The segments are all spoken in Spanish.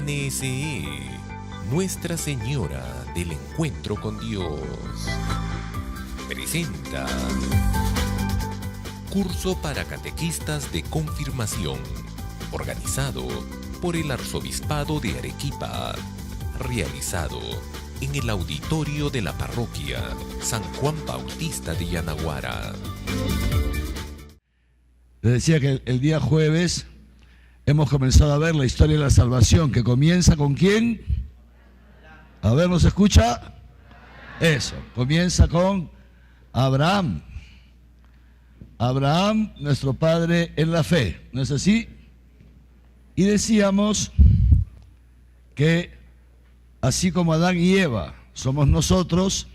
NSE, Nuestra Señora del Encuentro con Dios, presenta Curso para Catequistas de Confirmación, organizado por el Arzobispado de Arequipa, realizado en el auditorio de la parroquia San Juan Bautista de Yanaguara. Les decía que el día jueves hemos comenzado a ver la historia de la salvación, que comienza ¿con quién? A ver, ¿nos escucha? Eso, comienza con Abraham. Abraham, nuestro padre en la fe, ¿no es así? Y decíamos que así como Adán y Eva somos nosotros,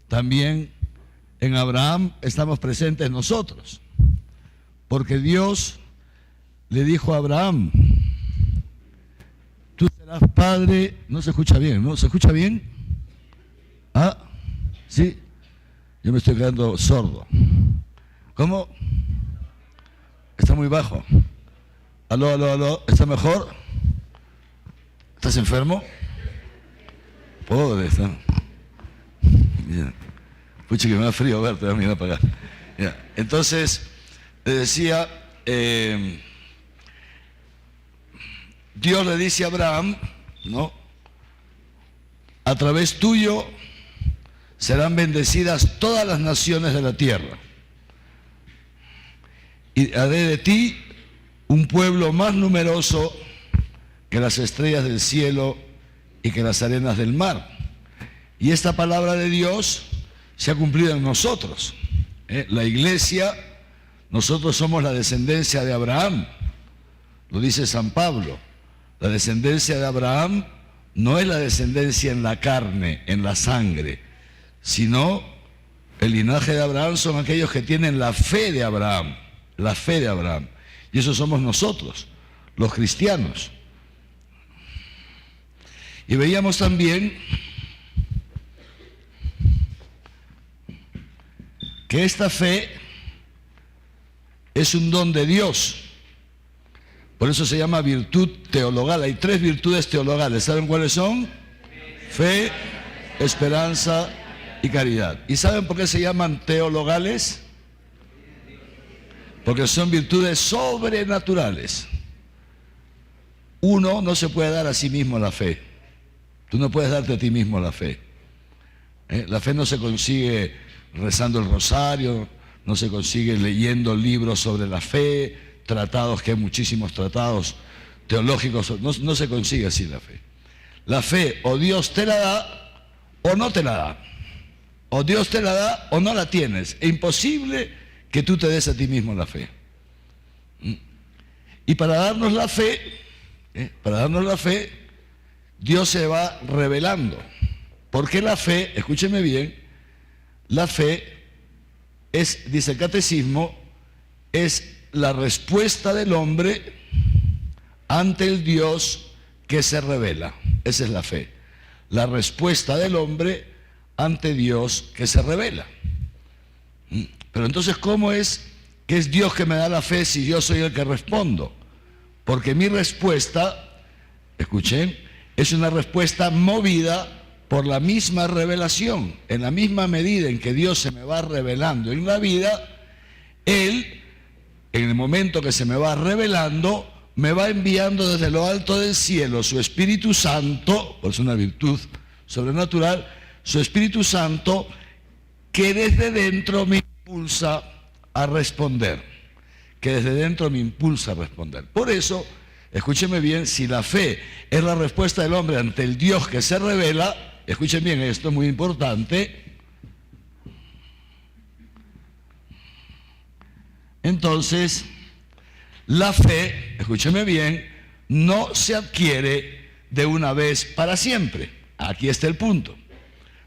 también en Abraham estamos presentes nosotros. Porque Dios le dijo a Abraham, tú serás padre. No se escucha bien, ¿no? ¿Se escucha bien? Ah, sí. Yo me estoy quedando sordo. ¿Cómo? Está muy bajo. Aló, aló, aló. ¿Está mejor? ¿Estás enfermo? Pobre está. Bien. Pucha, que me da frío verte, voy a mirar para acá. Ya. Entonces, le decía, Dios le dice a Abraham, ¿no? A través tuyo serán bendecidas todas las naciones de la tierra. Y haré de ti un pueblo más numeroso que las estrellas del cielo y que las arenas del mar. Y esta palabra de Dios se ha cumplido en nosotros. La iglesia, nosotros somos la descendencia de Abraham, lo dice San Pablo. La descendencia de Abraham no es la descendencia en la carne, en la sangre, sino el linaje de Abraham son aquellos que tienen la fe de Abraham, la fe de Abraham. Y eso somos nosotros, los cristianos. Y veíamos también que esta fe es un don de Dios. Por eso se llama virtud teologal. Hay 3 virtudes teologales. ¿Saben cuáles son? Fe, esperanza y caridad. ¿Y saben por qué se llaman teologales? Porque son virtudes sobrenaturales. Uno no se puede dar a sí mismo la fe. Tú no puedes darte a ti mismo la fe. La fe no se consigue rezando el rosario, no se consigue leyendo libros sobre la fe, tratados, que hay muchísimos tratados teológicos, no se consigue así la fe. La fe o Dios te la da o no te la da. O Dios te la da o no la tienes. Es imposible que tú te des a ti mismo la fe. Y para darnos la fe, Dios se va revelando. Porque la fe, escúcheme bien, la fe es, dice el catecismo, es la respuesta del hombre ante el Dios que se revela. Esa es la fe. La respuesta del hombre ante Dios que se revela. Pero entonces, ¿cómo es que es Dios que me da la fe si yo soy el que respondo? Porque mi respuesta, escuchen, es una respuesta movida por la misma revelación. En la misma medida en que Dios se me va revelando en la vida, Él, en el momento que se me va revelando, me va enviando desde lo alto del cielo su Espíritu Santo, por eso es una virtud sobrenatural, su Espíritu Santo, que desde dentro me impulsa a responder. Por eso, escúcheme bien, si la fe es la respuesta del hombre ante el Dios que se revela, escuchen bien, esto es muy importante. Entonces, la fe, escúcheme bien, no se adquiere de una vez para siempre. Aquí está el punto.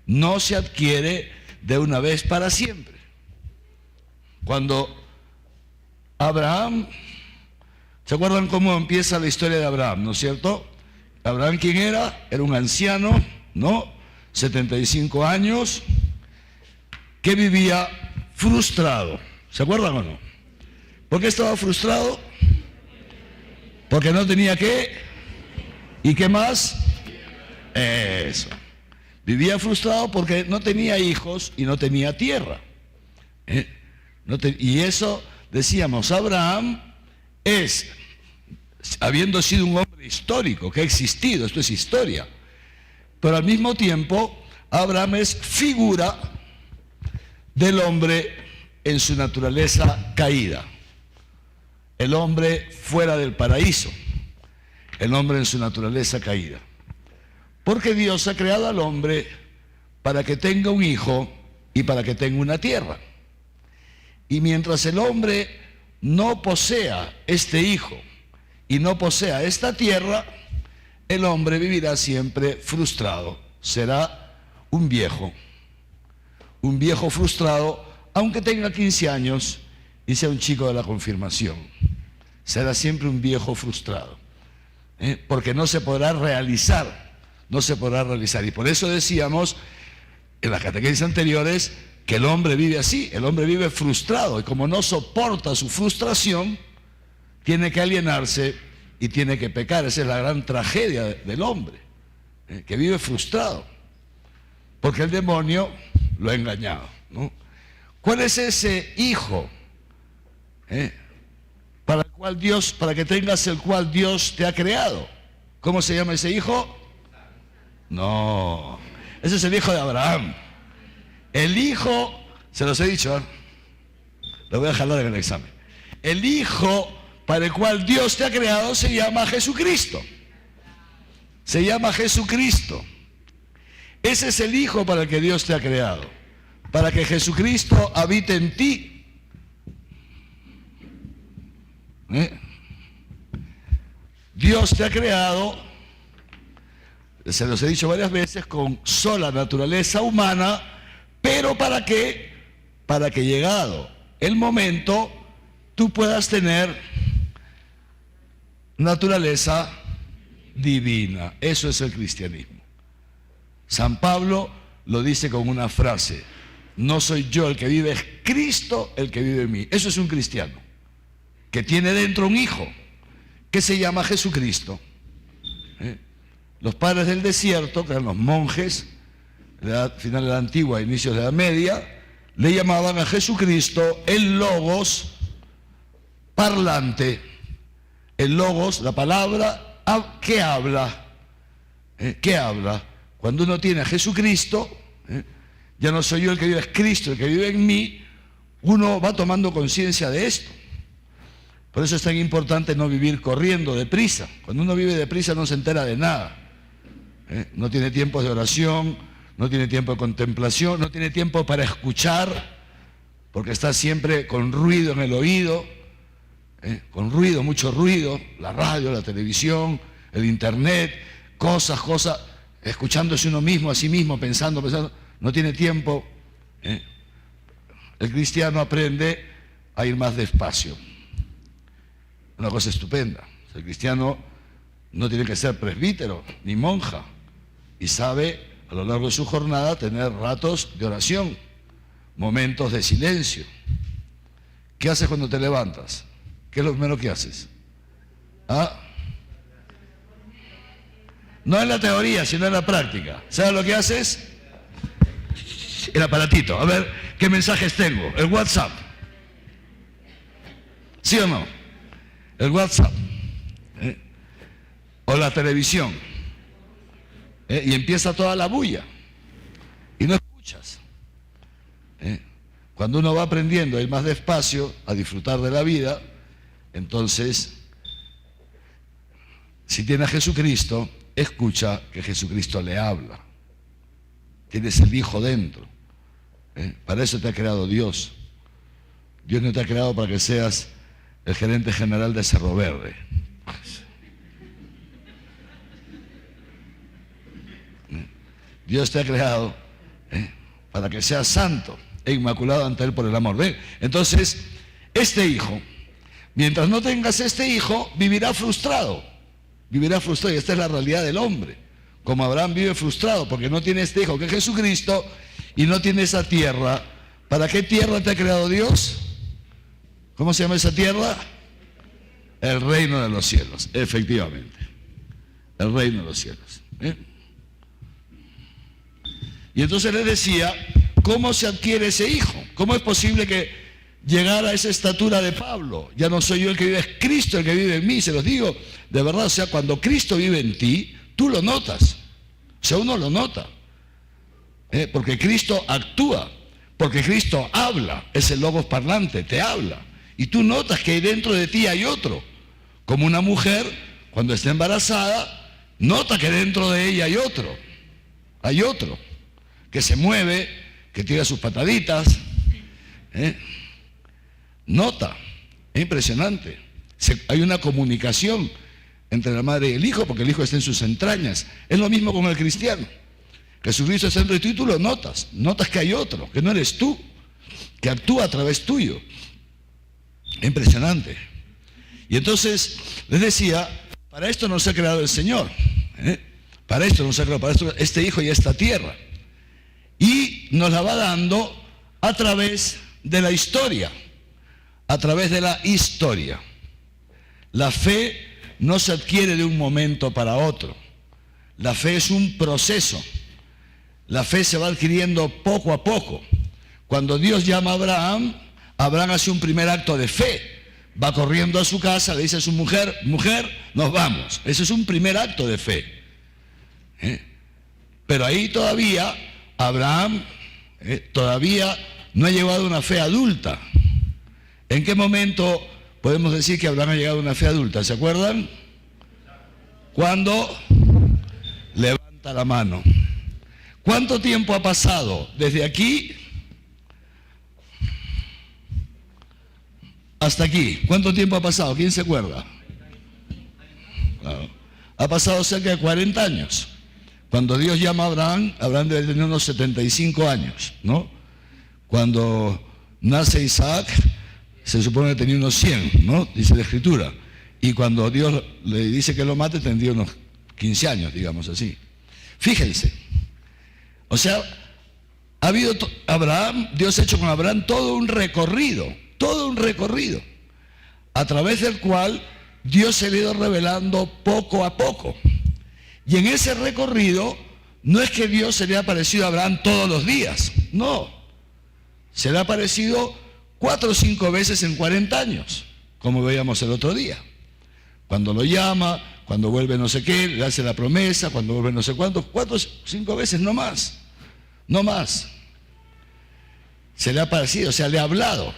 No se adquiere de una vez para siempre. Cuando Abraham, ¿se acuerdan cómo empieza la historia de Abraham, no es cierto? Abraham, ¿quién era? Era un anciano, ¿no? 75 años, que vivía frustrado. ¿Se acuerdan o no? ¿Por qué estaba frustrado? Porque no tenía ¿qué? ¿Y qué más? Eso. Vivía frustrado porque no tenía hijos y no tenía tierra. Y eso, decíamos, Abraham es, habiendo sido un hombre histórico, que ha existido, esto es historia, pero al mismo tiempo, Abraham es figura del hombre en su naturaleza caída. El hombre fuera del paraíso, el hombre en su naturaleza caída. Porque Dios ha creado al hombre para que tenga un hijo y para que tenga una tierra. Y mientras el hombre no posea este hijo y no posea esta tierra, el hombre vivirá siempre frustrado. Será un viejo frustrado, aunque tenga 15 años y sea un chico de la confirmación. Será siempre un viejo frustrado, porque no se podrá realizar. Y por eso decíamos en las catequesis anteriores que el hombre vive así, el hombre vive frustrado, y como no soporta su frustración, tiene que alienarse y tiene que pecar. Esa es la gran tragedia del hombre, que vive frustrado, porque el demonio lo ha engañado, ¿no? ¿Cuál es ese hijo para que tengas el cual Dios te ha creado? ¿Cómo se llama ese hijo? No, ese es el hijo de Abraham. El hijo, se los he dicho, lo voy a jalar en el examen. El hijo para el cual Dios te ha creado se llama Jesucristo. Se llama Jesucristo. Ese es el hijo para el que Dios te ha creado, para que Jesucristo habite en ti. Dios te ha creado, se los he dicho varias veces, con sola naturaleza humana. ¿Pero para qué? Para que llegado el momento tú puedas tener naturaleza divina. Eso es el cristianismo. San Pablo lo dice con una frase: no soy yo el que vive, es Cristo el que vive en mí. Eso es un cristiano, que tiene dentro un hijo que se llama Jesucristo. Los padres del desierto, que eran los monjes, final de la antigua, inicios de la media, le llamaban a Jesucristo el Logos parlante. El Logos, la palabra, ¿qué habla? ¿Qué habla? Cuando uno tiene a Jesucristo, ya no soy yo el que vive, es Cristo el que vive en mí, uno va tomando conciencia de esto. Por eso es tan importante no vivir corriendo deprisa. Cuando uno vive deprisa no se entera de nada. No tiene tiempos de oración, no tiene tiempo de contemplación, no tiene tiempo para escuchar, porque está siempre con ruido en el oído, con ruido, mucho ruido, la radio, la televisión, el internet, cosas, escuchándose uno mismo, a sí mismo, pensando, no tiene tiempo. El cristiano aprende a ir más despacio. Una cosa estupenda. El cristiano no tiene que ser presbítero ni monja, y sabe a lo largo de su jornada tener ratos de oración, momentos de silencio. ¿Qué haces cuando te levantas? ¿Qué es lo primero que haces? No en la teoría, sino en la práctica. ¿Sabes lo que haces? El aparatito. A ver, ¿qué mensajes tengo? El WhatsApp. ¿Sí o no? El WhatsApp. O la televisión. Y empieza toda la bulla. Y no escuchas. Cuando uno va aprendiendo a ir más despacio, a disfrutar de la vida, entonces, si tiene a Jesucristo, escucha que Jesucristo le habla. Tienes el Hijo dentro. Para eso te ha creado Dios. Dios no te ha creado para que seas el gerente general de Cerro Verde. Dios te ha creado para que seas santo e inmaculado ante Él por el amor. ¿Ven? Entonces, este hijo, mientras no tengas este hijo, vivirá frustrado. Vivirá frustrado, y esta es la realidad del hombre. Como Abraham vive frustrado porque no tiene este hijo que es Jesucristo y no tiene esa tierra. ¿Para qué tierra te ha creado Dios? ¿Cómo se llama esa tierra? El reino de los cielos, efectivamente. el reino de los cielos. Y entonces les decía, ¿cómo se adquiere ese hijo? ¿Cómo es posible que llegara a esa estatura de Pablo? Ya no soy yo el que vive, es Cristo el que vive en mí, se los digo de verdad. O sea, cuando Cristo vive en ti, tú lo notas. O sea, uno lo nota. Porque Cristo actúa, porque Cristo habla, es el logos parlante, te habla. Y tú notas que dentro de ti hay otro. Como una mujer, cuando está embarazada, nota que dentro de ella hay otro. Hay otro que se mueve, que tira sus pataditas. Nota, es impresionante. Hay una comunicación entre la madre y el hijo, porque el hijo está en sus entrañas. Es lo mismo con el cristiano. Jesucristo está dentro de ti y tú lo notas. Notas que hay otro, que no eres tú, que actúa a través tuyo. Es impresionante. Y entonces, les decía, para esto nos ha creado el Señor. Para esto nos ha creado, para esto, este hijo y esta tierra. Y nos la va dando a través de la historia. A través de la historia. La fe no se adquiere de un momento para otro. La fe es un proceso. La fe se va adquiriendo poco a poco. Cuando Dios llama a Abraham, Abraham hace un primer acto de fe. Va corriendo a su casa, le dice a su mujer, mujer, nos vamos. Ese es un primer acto de fe. Pero ahí todavía, Abraham todavía no ha llegado a una fe adulta. ¿En qué momento podemos decir que Abraham ha llegado a una fe adulta? ¿Se acuerdan? Cuando levanta la mano. ¿Cuánto tiempo ha pasado desde aquí hasta aquí? ¿Cuánto tiempo ha pasado? ¿Quién se acuerda? Claro. Ha pasado cerca de 40 años. Cuando Dios llama a Abraham, Abraham debe tener unos 75 años, ¿no? Cuando nace Isaac, se supone que tenía unos 100, ¿no? Dice la Escritura. Y cuando Dios le dice que lo mate, tendría unos 15 años, digamos así. Fíjense. O sea, ha habido Abraham, Dios ha hecho con Abraham todo un recorrido, a través del cual Dios se le ha ido revelando poco a poco. Y en ese recorrido, no es que Dios se le ha aparecido a Abraham todos los días, no. Se le ha aparecido 4 o 5 veces en 40 años, como veíamos el otro día. Cuando lo llama, cuando vuelve no sé qué, le hace la promesa, cuando vuelve no sé cuánto, 4 o 5 veces, no más. No más. Se le ha aparecido, o sea, le ha hablado.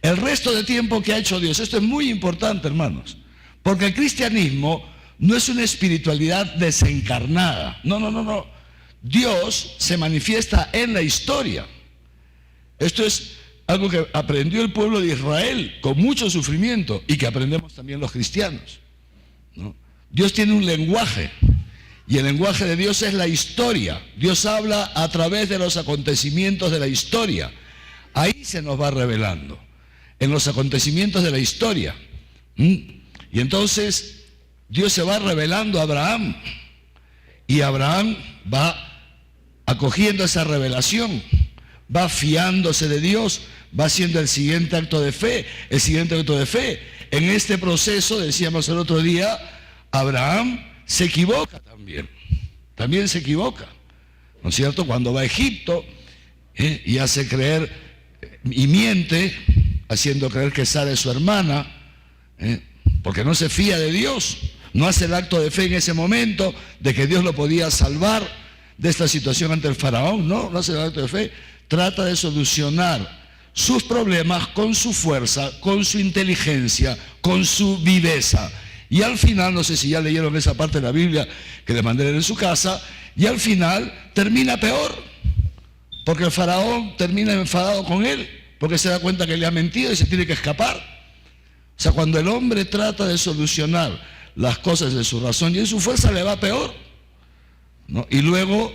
El resto de tiempo que ha hecho Dios, esto es muy importante, hermanos, porque el cristianismo no es una espiritualidad desencarnada. No. Dios se manifiesta en la historia. Esto es algo que aprendió el pueblo de Israel con mucho sufrimiento y que aprendemos también los cristianos, ¿no? Dios tiene un lenguaje. Y el lenguaje de Dios es la historia. Dios habla a través de los acontecimientos de la historia. Ahí se nos va revelando, en los acontecimientos de la historia. Y entonces Dios se va revelando a Abraham. Y Abraham va acogiendo esa revelación, va fiándose de Dios, va haciendo el siguiente acto de fe, el siguiente acto de fe. En este proceso, decíamos el otro día, Abraham se equivoca también se equivoca, ¿no es cierto? Cuando va a Egipto y hace creer y miente, haciendo creer que Sara es su hermana, porque no se fía de Dios, no hace el acto de fe en ese momento de que Dios lo podía salvar de esta situación ante el faraón, no hace el acto de fe, trata de solucionar sus problemas con su fuerza, con su inteligencia, con su viveza. Y al final, no sé si ya leyeron esa parte de la Biblia que les mandé en su casa, y al final termina peor, porque el faraón termina enfadado con él, porque se da cuenta que le ha mentido y se tiene que escapar. O sea, cuando el hombre trata de solucionar las cosas de su razón y en su fuerza, le va peor, ¿no? Y luego,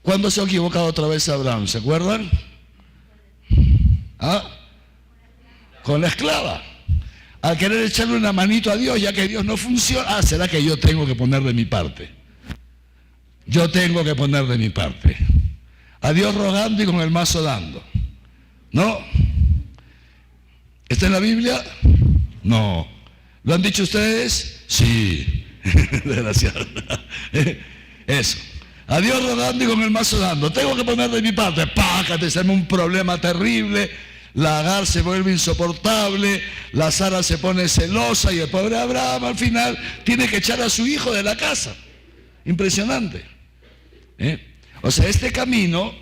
¿cuándo se ha equivocado otra vez Abraham? ¿Se acuerdan? Con la esclava. Al querer echarle una manito a Dios, ya que Dios no funciona, será que yo tengo que poner de mi parte. Yo tengo que poner de mi parte. A Dios rogando y con el mazo dando. ¿No? ¿Está en la Biblia? No. ¿Lo han dicho ustedes? Sí. Desgraciado. Eso. A Dios rogando y con el mazo dando. Tengo que poner de mi parte. Pácate, se arma un problema terrible. La Agar se vuelve insoportable. La Sara se pone celosa. Y el pobre Abraham al final tiene que echar a su hijo de la casa. Impresionante. O sea, este camino,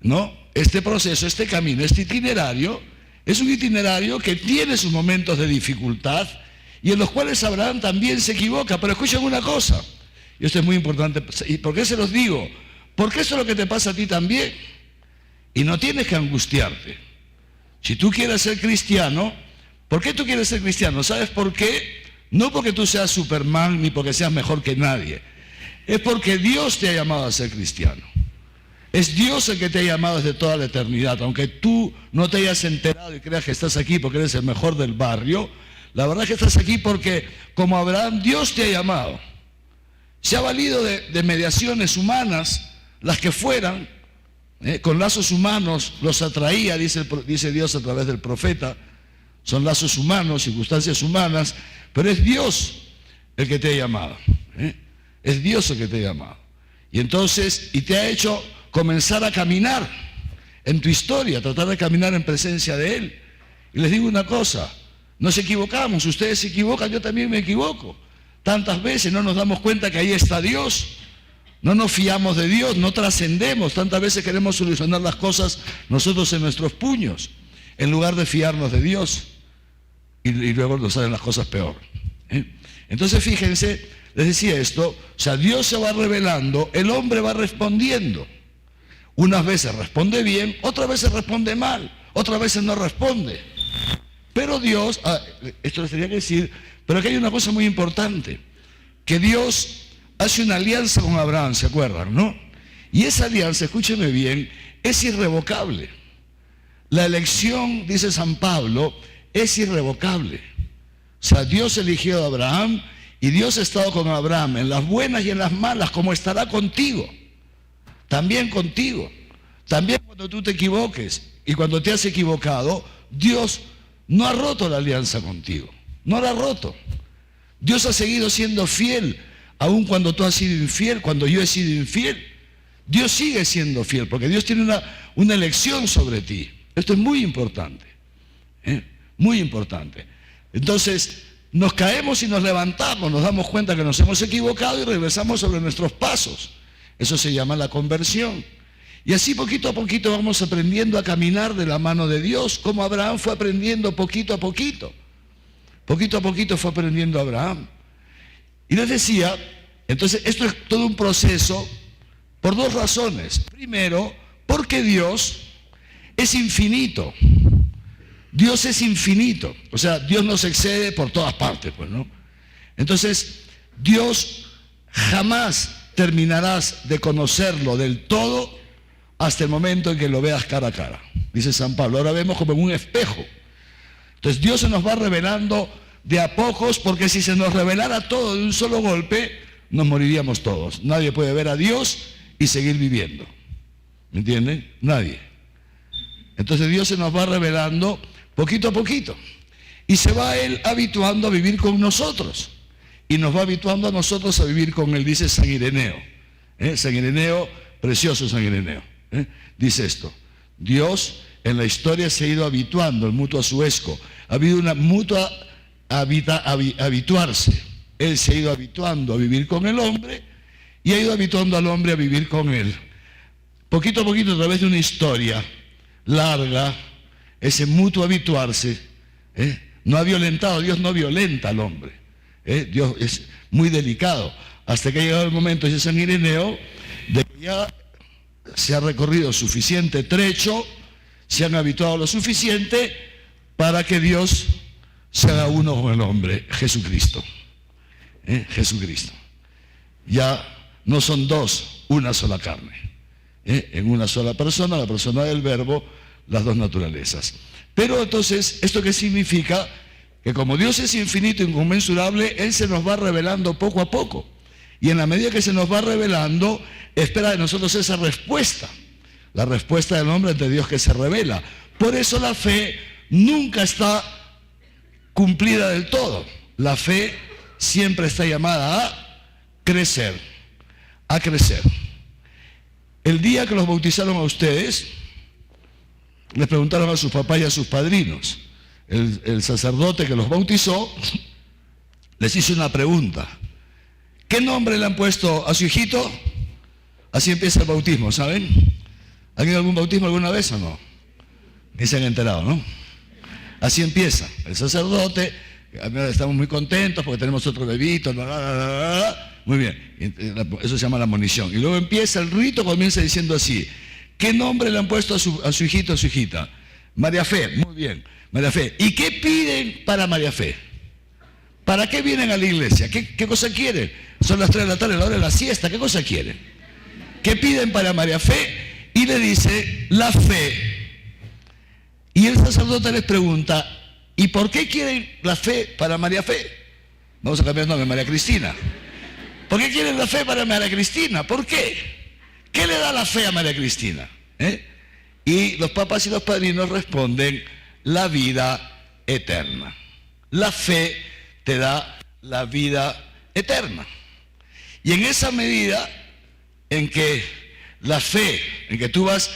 ¿no? Este proceso, este camino, este itinerario, es un itinerario que tiene sus momentos de dificultad y en los cuales Abraham también se equivoca. Pero escuchen una cosa. Y esto es muy importante. ¿Y por qué se los digo? Porque eso es lo que te pasa a ti también. Y no tienes que angustiarte. Si tú quieres ser cristiano, ¿por qué tú quieres ser cristiano? ¿Sabes por qué? No porque tú seas Superman ni porque seas mejor que nadie. Es porque Dios te ha llamado a ser cristiano. Es Dios el que te ha llamado desde toda la eternidad. Aunque tú no te hayas enterado y creas que estás aquí porque eres el mejor del barrio, la verdad es que estás aquí porque, como Abraham, Dios te ha llamado. Se ha valido de mediaciones humanas, las que fueran, con lazos humanos los atraía, dice Dios a través del profeta. Son lazos humanos, circunstancias humanas, pero es Dios el que te ha llamado. Es Dios el que te ha llamado. Y entonces, y te ha hecho comenzar a caminar en tu historia, tratar de caminar en presencia de Él. Y les digo una cosa, nos equivocamos, ustedes se equivocan, yo también me equivoco. Tantas veces no nos damos cuenta que ahí está Dios, no nos fiamos de Dios, no trascendemos, tantas veces queremos solucionar las cosas nosotros en nuestros puños, en lugar de fiarnos de Dios, y luego nos salen las cosas peor. Entonces fíjense, les decía esto, o sea, Dios se va revelando, el hombre va respondiendo. Unas veces responde bien, otras veces responde mal, otras veces no responde. Pero Dios, esto les tenía que decir, pero aquí hay una cosa muy importante, que Dios hace una alianza con Abraham, ¿se acuerdan, no? Y esa alianza, escúcheme bien, es irrevocable. La elección, dice San Pablo, es irrevocable. O sea, Dios eligió a Abraham y Dios ha estado con Abraham en las buenas y en las malas, como estará contigo. También contigo. También cuando tú te equivoques y cuando te has equivocado, Dios no ha roto la alianza contigo. No la ha roto. Dios ha seguido siendo fiel, aun cuando tú has sido infiel, cuando yo he sido infiel. Dios sigue siendo fiel, porque Dios tiene una elección sobre ti. Esto es muy importante. Muy importante. Entonces, nos caemos y nos levantamos, nos damos cuenta que nos hemos equivocado y regresamos sobre nuestros pasos. Eso se llama la conversión. Y así poquito a poquito vamos aprendiendo a caminar de la mano de Dios, como Abraham fue aprendiendo poquito a poquito. Poquito a poquito fue aprendiendo Abraham. Y les decía, entonces esto es todo un proceso por dos razones. Primero, porque Dios es infinito. Dios es infinito. O sea, Dios nos excede por todas partes, pues, ¿no? Entonces, Dios jamás terminarás de conocerlo del todo hasta el momento en que lo veas cara a cara. Dice San Pablo, ahora vemos como en un espejo. Entonces Dios se nos va revelando de a pocos, porque si se nos revelara todo de un solo golpe, nos moriríamos todos. Nadie puede ver a Dios y seguir viviendo. ¿Me entienden? Nadie. Entonces Dios se nos va revelando poquito a poquito. Y se va Él habituando a vivir con nosotros. Y nos va habituando a nosotros a vivir con Él, dice San Ireneo. San Ireneo, precioso San Ireneo. Dice esto, Dios en la historia se ha ido habituando, el mutuo asuesco, ha habido una mutua habituarse. Él se ha ido habituando a vivir con el hombre y ha ido habituando al hombre a vivir con Él. Poquito a poquito, a través de una historia larga, ese mutuo habituarse, no ha violentado, Dios no violenta al hombre. Dios es muy delicado, hasta que ha llegado el momento, dice San Ireneo, de que ya se ha recorrido suficiente trecho, se han habituado lo suficiente para que Dios se haga uno con el hombre, Jesucristo. Jesucristo. Ya no son dos, una sola carne. En una sola persona, la persona del Verbo, las dos naturalezas. Pero entonces, ¿esto qué significa? Que como Dios es infinito e inconmensurable, Él se nos va revelando poco a poco. Y en la medida que se nos va revelando, espera de nosotros esa respuesta. La respuesta del hombre ante Dios que se revela. Por eso la fe nunca está cumplida del todo. La fe siempre está llamada a crecer. a crecer. El día que los bautizaron a ustedes, les preguntaron a sus papás y a sus padrinos. El sacerdote que los bautizó les hizo una pregunta. ¿Qué nombre le han puesto a su hijito? Así empieza el bautismo, ¿saben? ¿Han ido a algún bautismo alguna vez o no? Ni se han enterado, ¿no? Así empieza. El sacerdote, estamos muy contentos porque tenemos otro bebito, muy bien, eso se llama la monición. Y luego empieza el rito, comienza diciendo así: ¿qué nombre le han puesto a su hijito, a su hijita? María Fe, muy bien, María Fe. ¿Y qué piden para María Fe? ¿Para qué vienen a la iglesia? ¿Qué cosa quieren? Son las 3 de la tarde, la hora de la siesta, ¿qué cosa quieren? ¿Qué piden para María Fe? Y le dice, la fe. Y el sacerdote les pregunta, ¿y por qué quieren la fe para María Fe? Vamos a cambiar el nombre, María Cristina. ¿Por qué quieren la fe para María Cristina? ¿Por qué? ¿Qué le da la fe a María Cristina? Y los papás y los padrinos responden, la vida eterna. La fe te da la vida eterna. Y en esa medida en que la fe, en que tú vas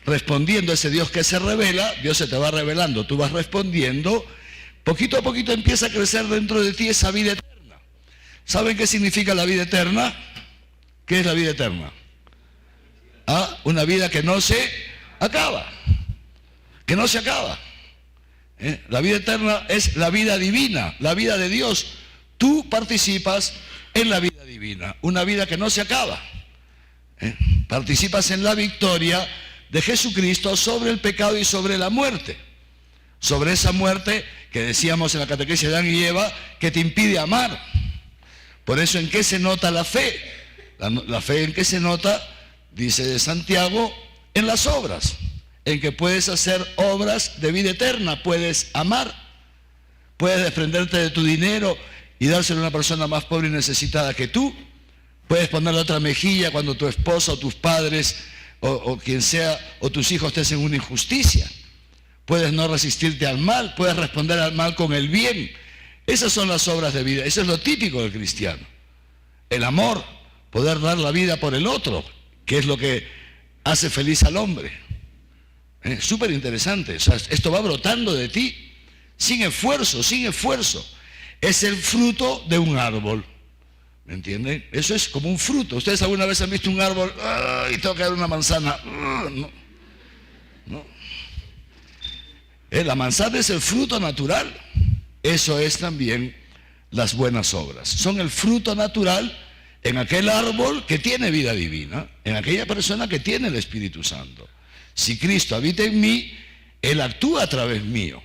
respondiendo a ese Dios que se revela, Dios se te va revelando, tú vas respondiendo, poquito a poquito empieza a crecer dentro de ti esa vida eterna. ¿Saben qué significa la vida eterna? ¿Qué es la vida eterna? Una vida que no se acaba, que no se acaba. La vida eterna es la vida divina, la vida de Dios. Tú participas en la vida divina, una vida que no se acaba. Participas en la victoria de Jesucristo sobre el pecado y sobre la muerte. Sobre esa muerte que decíamos en la catequesis de Adán y Eva, que te impide amar. Por eso, ¿en qué se nota la fe? La fe, ¿en qué se nota? Dice Santiago, en las obras. En que puedes hacer obras de vida eterna, puedes amar, puedes desprenderte de tu dinero y dárselo a una persona más pobre y necesitada que tú, puedes ponerle otra mejilla cuando tu esposa o tus padres o quien sea o tus hijos te hacen una injusticia, puedes no resistirte al mal, puedes responder al mal con el bien. Esas son las obras de vida, eso es lo típico del cristiano, el amor, poder dar la vida por el otro, que es lo que hace feliz al hombre. Súper interesante, o sea, esto va brotando de ti, sin esfuerzo, sin esfuerzo. Es el fruto de un árbol, ¿me entienden? Eso es como un fruto. ¿Ustedes alguna vez han visto un árbol y tengo que dar una manzana? No. La manzana es el fruto natural. Eso es también las buenas obras. Son el fruto natural en aquel árbol que tiene vida divina, en aquella persona que tiene el Espíritu Santo. Si Cristo habita en mí, Él actúa a través mío.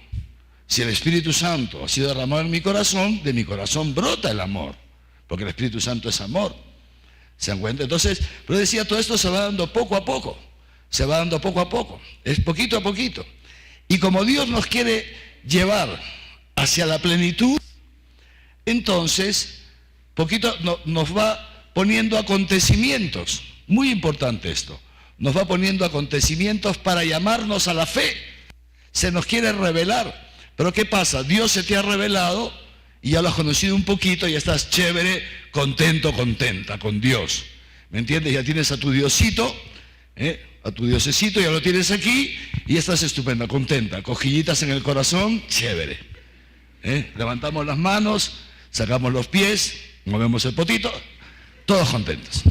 Si el Espíritu Santo ha sido derramado en mi corazón, de mi corazón brota el amor, porque el Espíritu Santo es amor. ¿Se dan cuenta? Entonces, pero decía, todo esto se va dando poco a poco, se va dando poco a poco, es poquito a poquito. Y como Dios nos quiere llevar hacia la plenitud, entonces, poquito nos va poniendo acontecimientos, muy importante esto. Nos va poniendo acontecimientos para llamarnos a la fe. Se nos quiere revelar. Pero ¿qué pasa? Dios se te ha revelado y ya lo has conocido un poquito y estás chévere, contento, contenta con Dios. ¿Me entiendes? Ya tienes a tu Diosito, a tu Diosecito, ya lo tienes aquí y estás estupenda, contenta. Cosquillitas en el corazón, chévere. Levantamos las manos, sacamos los pies, movemos el potito, todos contentos.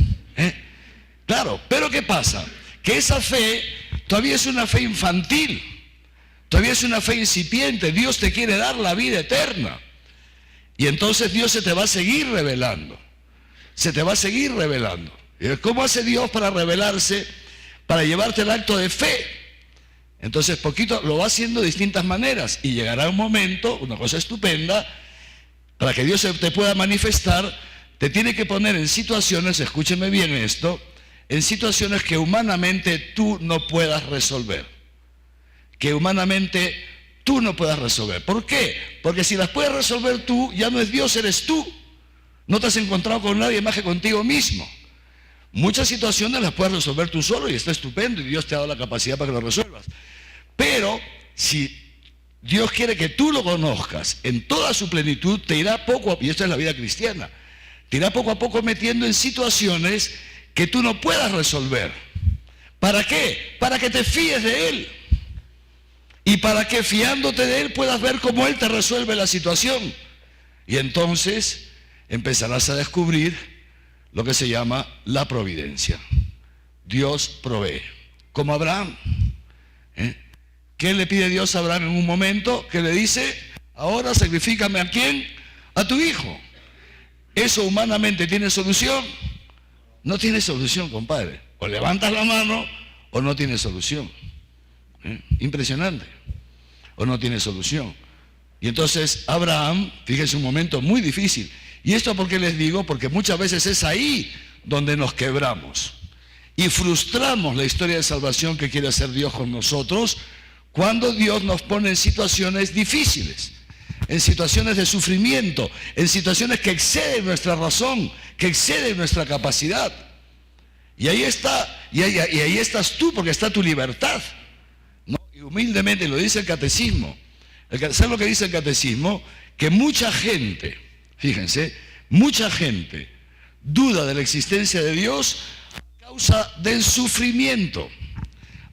Claro, pero ¿qué pasa? Que esa fe todavía es una fe infantil, todavía es una fe incipiente. Dios te quiere dar la vida eterna. Y entonces Dios se te va a seguir revelando, se te va a seguir revelando. ¿Cómo hace Dios para revelarse, para llevarte al acto de fe? Entonces poquito lo va haciendo de distintas maneras y llegará un momento, una cosa estupenda, para que Dios se te pueda manifestar, te tiene que poner en situaciones, escúcheme bien esto, en situaciones que humanamente tú no puedas resolver. Que humanamente tú no puedas resolver. ¿Por qué? Porque si las puedes resolver tú, ya no es Dios, eres tú. No te has encontrado con nadie más que contigo mismo. Muchas situaciones las puedes resolver tú solo y está estupendo y Dios te ha dado la capacidad para que lo resuelvas. Pero si Dios quiere que tú lo conozcas en toda su plenitud, te irá poco a poco, y esta es la vida cristiana, te irá poco a poco metiendo en situaciones que tú no puedas resolver. ¿Para qué? Para que te fíes de Él. Y para que fiándote de Él puedas ver cómo Él te resuelve la situación. Y entonces empezarás a descubrir lo que se llama la providencia. Dios provee. Como Abraham. ¿Qué le pide Dios a Abraham en un momento? Que le dice, ahora sacrifícame ¿a quién? A tu hijo. ¿Eso humanamente tiene solución? No tiene solución, compadre. O levantas la mano o no tiene solución. Impresionante. O no tiene solución. Y entonces Abraham, fíjense, un momento muy difícil. ¿Y esto por qué les digo? Porque muchas veces es ahí donde nos quebramos. Y frustramos la historia de salvación que quiere hacer Dios con nosotros cuando Dios nos pone en situaciones difíciles, en situaciones de sufrimiento, en situaciones que exceden nuestra razón, que exceden nuestra capacidad. Y ahí está, y ahí estás tú, porque está tu libertad, ¿no? Y humildemente lo dice el catecismo. ¿Saben lo que dice el catecismo? Que mucha gente, fíjense, mucha gente duda de la existencia de Dios a causa del sufrimiento.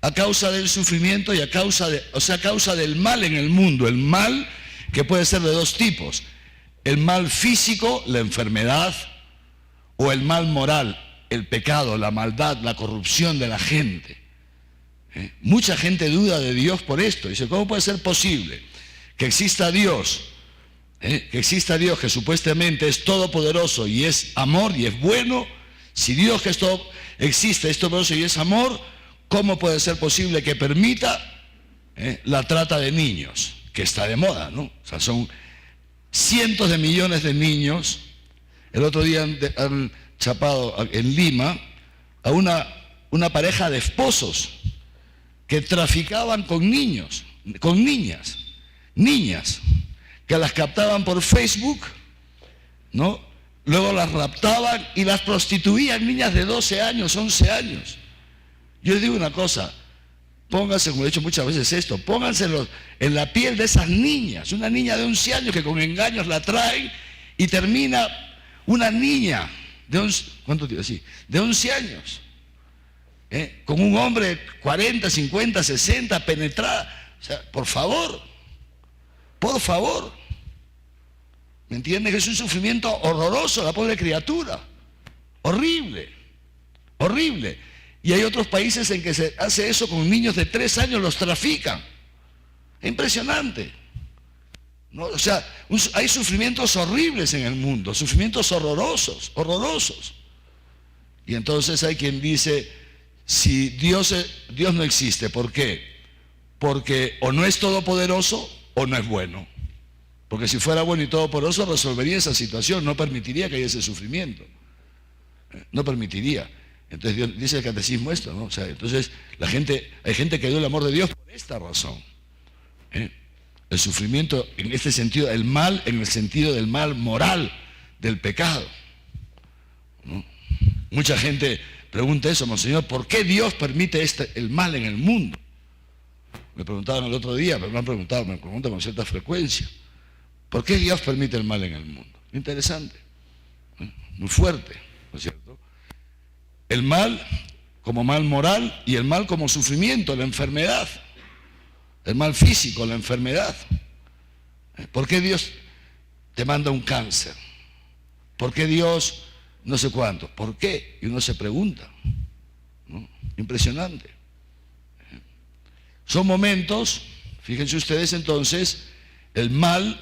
A causa del sufrimiento y a causa del mal en el mundo. El mal que puede ser de dos tipos. El mal físico, la enfermedad, o el mal moral, el pecado, la maldad, la corrupción de la gente. Mucha gente duda de Dios por esto. Dice, ¿cómo puede ser posible que exista Dios? Que exista Dios que supuestamente es todopoderoso y es amor y es bueno. Si Dios que existe, es todopoderoso y es amor, ¿cómo puede ser posible que permita la trata de niños? Que está de moda, ¿no? O sea, son cientos de millones de niños. El otro día han chapado en Lima a una pareja de esposos que traficaban con niños, con niñas, que las captaban por Facebook, ¿no? Luego las raptaban y las prostituían, niñas de 12 años, 11 años. Yo les digo una cosa, pónganse, como he dicho muchas veces esto, pónganse en la piel de esas niñas. Una niña de 11 años que con engaños la traen y termina una niña de 11, ¿cuánto tiene? Sí, de 11 años, con un hombre de 40, 50, 60, penetrada. O sea, por favor, ¿me entiendes? Que es un sufrimiento horroroso la pobre criatura, horrible, horrible. Y hay otros países en que se hace eso con niños de 3 años, los trafican. Es impresionante, ¿no? O sea, hay sufrimientos horribles en el mundo, sufrimientos horrorosos, horrorosos. Y entonces hay quien dice, si Dios no existe, ¿por qué? Porque o no es todopoderoso o no es bueno. Porque si fuera bueno y todopoderoso resolvería esa situación, no permitiría que haya ese sufrimiento. No permitiría. Entonces Dios, dice el catecismo esto, ¿no? O sea, entonces hay gente que dio el amor de Dios por esta razón. El sufrimiento en este sentido, el mal en el sentido del mal moral, del pecado, ¿no? Mucha gente pregunta eso, Monseñor, ¿por qué Dios permite el mal en el mundo? Me preguntaban el otro día, me preguntan con cierta frecuencia. ¿Por qué Dios permite el mal en el mundo? Interesante, muy fuerte, ¿no es cierto? El mal como mal moral y el mal como sufrimiento, la enfermedad. El mal físico, la enfermedad. ¿Por qué Dios te manda un cáncer? ¿Por qué Dios no sé cuánto? ¿Por qué? Y uno se pregunta, ¿no? Impresionante. Son momentos, fíjense ustedes entonces, el mal,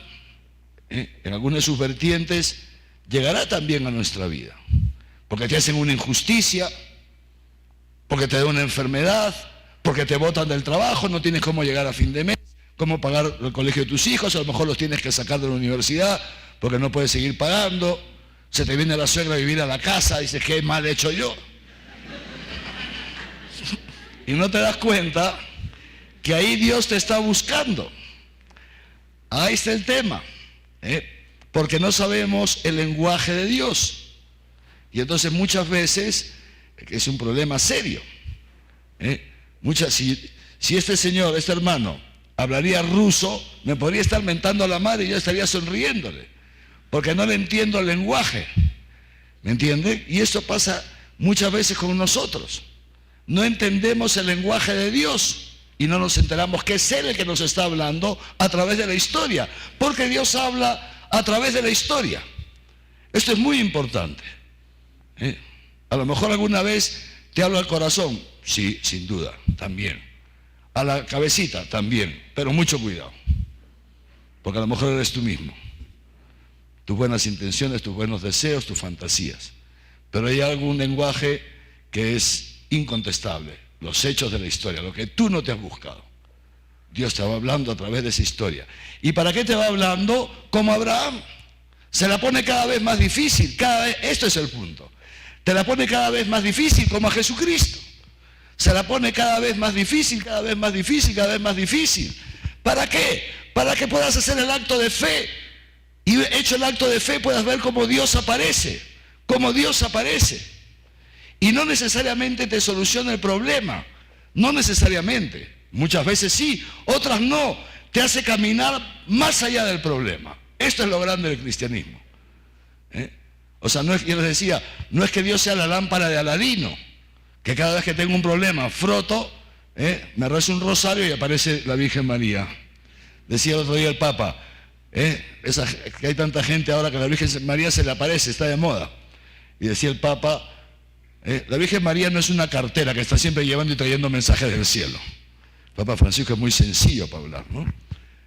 en algunas de sus vertientes, llegará también a nuestra vida. Porque te hacen una injusticia, porque te da una enfermedad, porque te botan del trabajo, no tienes cómo llegar a fin de mes, cómo pagar el colegio de tus hijos, a lo mejor los tienes que sacar de la universidad porque no puedes seguir pagando, se te viene la suegra a vivir a la casa, dices, ¿qué mal he hecho yo? Y no te das cuenta que ahí Dios te está buscando. Ahí está el tema, porque no sabemos el lenguaje de Dios. Y entonces muchas veces es un problema serio. Si este señor, este hermano, hablaría ruso, me podría estar mentando a la madre y yo estaría sonriéndole, porque no le entiendo el lenguaje. ¿Me entiende? Y eso pasa muchas veces con nosotros. No entendemos el lenguaje de Dios y no nos enteramos que es Él el que nos está hablando a través de la historia, porque Dios habla a través de la historia. Esto es muy importante. A lo mejor alguna vez te hablo al corazón, sí, sin duda, también. A la cabecita, también, pero mucho cuidado, porque a lo mejor eres tú mismo. Tus buenas intenciones, tus buenos deseos, tus fantasías. Pero hay algún lenguaje que es incontestable, los hechos de la historia, lo que tú no te has buscado. Dios te va hablando a través de esa historia. ¿Y para qué te va hablando? Como Abraham. Se la pone cada vez más difícil, esto es el punto. Te la pone cada vez más difícil, como a Jesucristo. Se la pone cada vez más difícil, cada vez más difícil, cada vez más difícil. ¿Para qué? Para que puedas hacer el acto de fe. Y hecho el acto de fe puedas ver cómo Dios aparece. Cómo Dios aparece. Y no necesariamente te soluciona el problema. No necesariamente. Muchas veces sí, otras no. Te hace caminar más allá del problema. Esto es lo grande del cristianismo. O sea, yo les decía, no es que Dios sea la lámpara de Aladino, que cada vez que tengo un problema froto, me rezo un rosario y aparece la Virgen María. Decía el otro día el Papa, que hay tanta gente ahora que la Virgen María se le aparece, está de moda. Y decía el Papa, la Virgen María no es una cartera que está siempre llevando y trayendo mensajes del cielo. El Papa Francisco es muy sencillo para hablar, ¿no?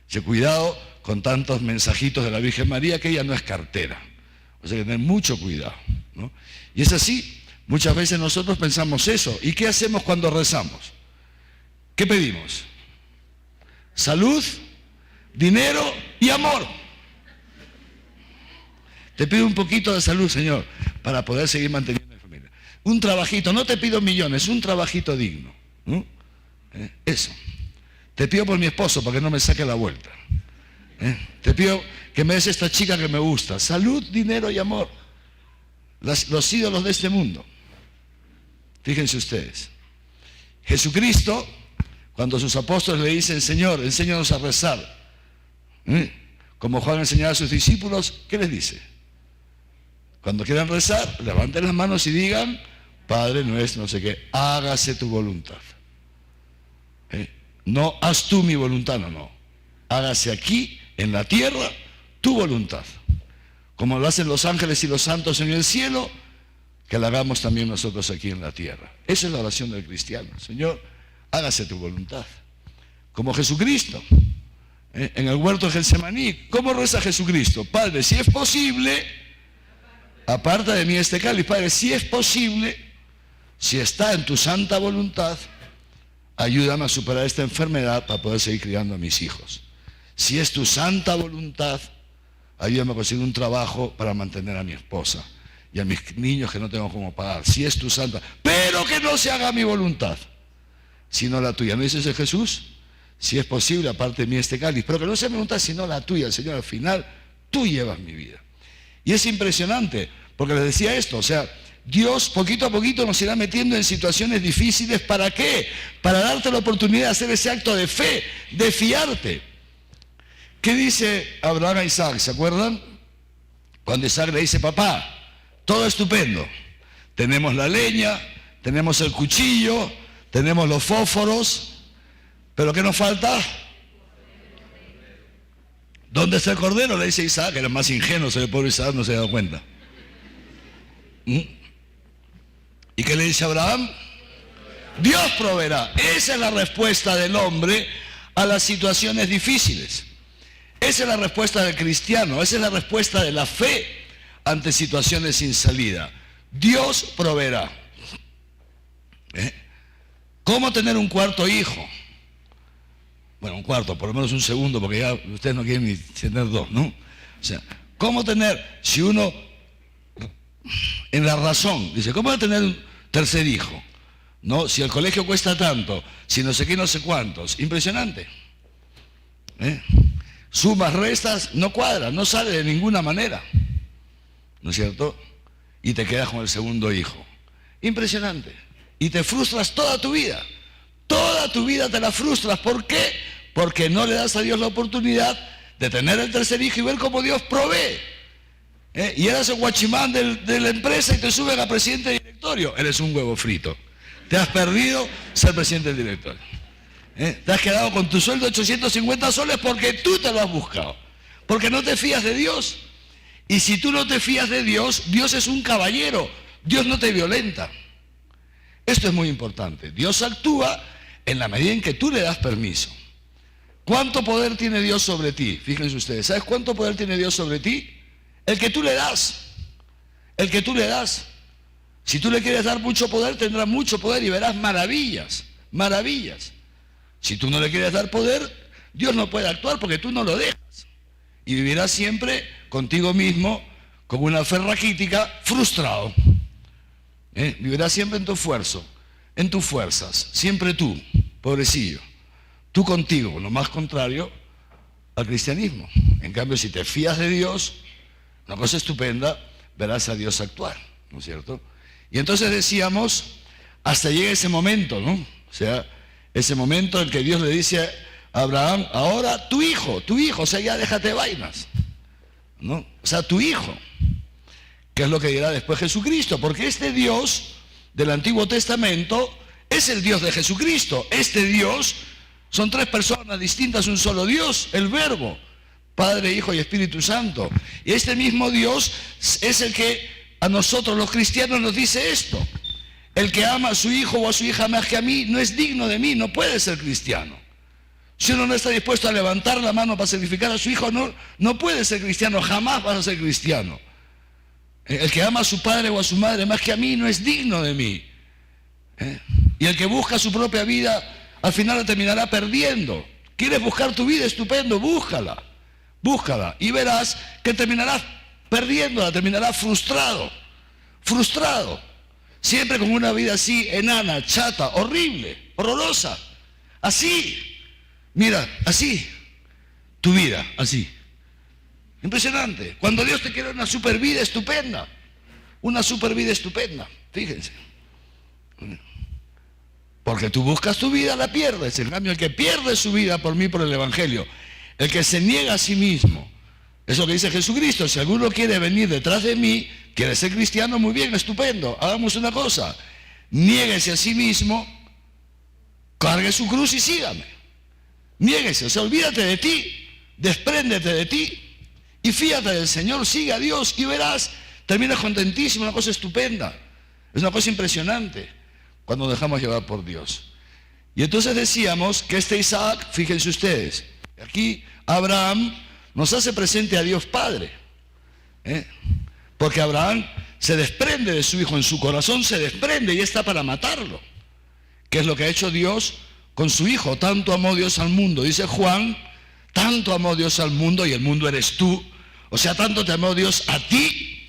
Dice, cuidado con tantos mensajitos de la Virgen María, que ella no es cartera. O sea, que tener mucho cuidado, ¿no? Y es así, muchas veces nosotros pensamos eso. ¿Y qué hacemos cuando rezamos? ¿Qué pedimos? Salud, dinero y amor. Te pido un poquito de salud, Señor, para poder seguir manteniendo mi familia. Un trabajito, no te pido millones, un trabajito digno, ¿no? Eso. Te pido por mi esposo para que no me saque la vuelta. Te pido que me des esta chica que me gusta. Salud, dinero y amor. Los ídolos de este mundo. Fíjense ustedes. Jesucristo, cuando sus apóstoles le dicen, Señor, enséñanos a rezar, como Juan enseñaba a sus discípulos, ¿qué les dice? Cuando quieran rezar, levanten las manos y digan, Padre nuestro, no sé qué, hágase tu voluntad. No, haz tú mi voluntad, no. Hágase aquí, en la tierra, tu voluntad. Como lo hacen los ángeles y los santos en el cielo, que la hagamos también nosotros aquí en la tierra. Esa es la oración del cristiano. Señor, hágase tu voluntad. Como Jesucristo, en el huerto de Getsemaní. ¿Cómo reza Jesucristo? Padre, si es posible, aparta de mí este cáliz. Padre, si es posible, si está en tu santa voluntad, ayúdame a superar esta enfermedad para poder seguir criando a mis hijos. Si es tu santa voluntad, ayúdame a conseguir un trabajo para mantener a mi esposa y a mis niños que no tengo cómo pagar. Si es tu santa, pero que no se haga mi voluntad, sino la tuya. ¿No dice ese Jesús? Si es posible, aparte de mí este cáliz, pero que no sea mi voluntad, sino la tuya. Señor, al final, tú llevas mi vida. Y es impresionante, porque les decía esto, o sea, Dios poquito a poquito nos irá metiendo en situaciones difíciles. ¿Para qué? Para darte la oportunidad de hacer ese acto de fe, de fiarte. ¿Qué dice Abraham a Isaac? ¿Se acuerdan? Cuando Isaac le dice, papá, todo estupendo. Tenemos la leña, tenemos el cuchillo, tenemos los fósforos, pero ¿qué nos falta? ¿Dónde está el cordero? Le dice Isaac, que era más ingenuo, el pobre Isaac no se había dado cuenta. ¿Y qué le dice Abraham? Dios proveerá. Esa es la respuesta del hombre a las situaciones difíciles. Esa es la respuesta del cristiano, esa es la respuesta de la fe ante situaciones sin salida. Dios proveerá. ¿Cómo tener un cuarto hijo? Bueno, un cuarto, por lo menos un segundo, porque ya ustedes no quieren ni tener dos, ¿no? O sea, ¿cómo tener, si uno en la razón dice, ¿cómo tener un tercer hijo? No, si el colegio cuesta tanto, si no sé qué, no sé cuántos. Impresionante. Sumas, restas, no cuadra, no sale de ninguna manera, ¿no es cierto? Y te quedas con el segundo hijo. Impresionante. Y te frustras toda tu vida te la frustras. ¿Por qué? Porque no le das a Dios la oportunidad de tener el tercer hijo y ver cómo Dios provee. Y eras el guachimán de la empresa y te suben a presidente director directorio, eres un huevo frito. Te has perdido ser presidente del directorio. Te has quedado con tu sueldo de 850 soles porque tú te lo has buscado. Porque no te fías de Dios. Y si tú no te fías de Dios, Dios es un caballero. Dios no te violenta. Esto es muy importante. Dios actúa en la medida en que tú le das permiso. ¿Cuánto poder tiene Dios sobre ti? Fíjense ustedes, ¿sabes cuánto poder tiene Dios sobre ti? El que tú le das. El que tú le das. Si tú le quieres dar mucho poder, tendrá mucho poder y verás maravillas, maravillas. Si tú no le quieres dar poder, Dios no puede actuar porque tú no lo dejas. Y vivirás siempre contigo mismo, con una fe raquítica, frustrado. Vivirás siempre en tu esfuerzo, en tus fuerzas, siempre tú, pobrecillo. Tú contigo, lo más contrario al cristianismo. En cambio, si te fías de Dios, una cosa estupenda, verás a Dios actuar, ¿no es cierto? Y entonces decíamos, hasta llega ese momento, ¿no? O sea, ese momento en que Dios le dice a Abraham, ahora tu hijo, o sea, ya déjate de vainas, ¿no? O sea, tu hijo, que es lo que dirá después Jesucristo, porque este Dios del Antiguo Testamento es el Dios de Jesucristo. Este Dios son tres personas distintas, un solo Dios, el Verbo, Padre, Hijo y Espíritu Santo. Y este mismo Dios es el que a nosotros los cristianos nos dice esto: el que ama a su hijo o a su hija más que a mí no es digno de mí, no puede ser cristiano. Si uno no está dispuesto a levantar la mano para sacrificar a su hijo, no puede ser cristiano, jamás vas a ser cristiano. El que ama a su padre o a su madre más que a mí no es digno de mí. Y el que busca su propia vida, al final la terminará perdiendo. ¿Quieres buscar tu vida? Estupendo, búscala. Búscala y verás que terminarás perdiéndola, terminarás frustrado. Siempre con una vida así, enana, chata, horrible, horrorosa. Así, mira, así, tu vida, así. Impresionante. Cuando Dios te quiere una super vida estupenda, fíjense. Porque tú buscas tu vida, la pierdes. En cambio, el que pierde su vida por mí, por el Evangelio, el que se niega a sí mismo, eso que dice Jesucristo, si alguno quiere venir detrás de mí, quiere ser cristiano, muy bien, estupendo. Hagamos una cosa, niéguese a sí mismo, cargue su cruz y sígame. Niéguese, o sea, olvídate de ti, despréndete de ti y fíjate del Señor, sigue a Dios y verás, terminas contentísimo, una cosa estupenda. Es una cosa impresionante cuando nos dejamos llevar por Dios. Y entonces decíamos que este Isaac, fíjense ustedes, aquí Abraham nos hace presente a Dios Padre, porque Abraham se desprende de su hijo, en su corazón se desprende y está para matarlo, que es lo que ha hecho Dios con su hijo. Tanto amó Dios al mundo, dice Juan, tanto amó Dios al mundo, y el mundo eres tú, o sea, tanto te amó Dios a ti,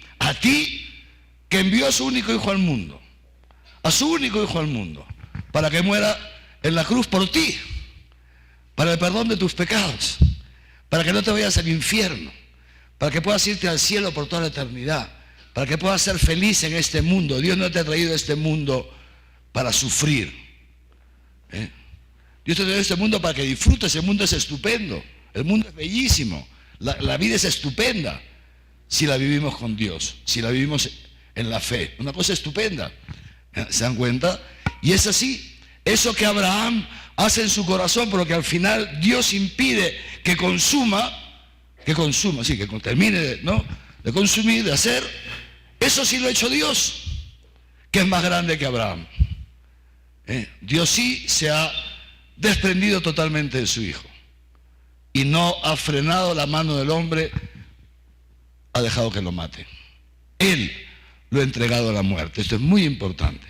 que envió a su único hijo al mundo, para que muera en la cruz por ti, para el perdón de tus pecados, para que no te vayas al infierno, para que puedas irte al cielo por toda la eternidad, para que puedas ser feliz en este mundo. Dios no te ha traído a este mundo para sufrir. Dios te ha traído a este mundo para que disfrutes. El mundo es estupendo, el mundo es bellísimo, la vida es estupenda si la vivimos con Dios, si la vivimos en la fe. Una cosa estupenda, ¿se dan cuenta? Y es así, eso que Abraham hace en su corazón, pero que al final Dios impide que termine de consumir, de hacer, eso sí lo ha hecho Dios, que es más grande que Abraham. Dios sí se ha desprendido totalmente de su hijo y no ha frenado la mano del hombre, ha dejado que lo mate. Él lo ha entregado a la muerte. Esto es muy importante.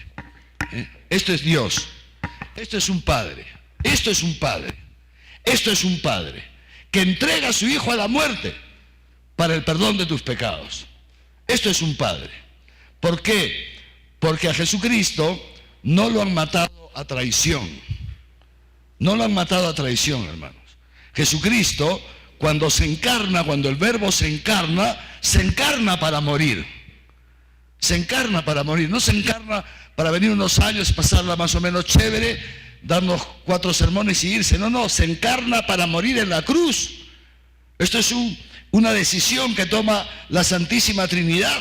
Esto es Dios. Esto es un padre. Esto es un padre que entrega a su hijo a la muerte para el perdón de tus pecados. Esto es un padre. ¿Por qué? Porque a Jesucristo no lo han matado a traición. No lo han matado a traición, hermanos. Jesucristo, cuando se encarna, cuando el Verbo se encarna para morir. Se encarna para morir, no se encarna para venir unos años, pasarla más o menos chévere, darnos 4 sermones y irse. No, se encarna para morir en la cruz. Esto es una decisión que toma la Santísima Trinidad.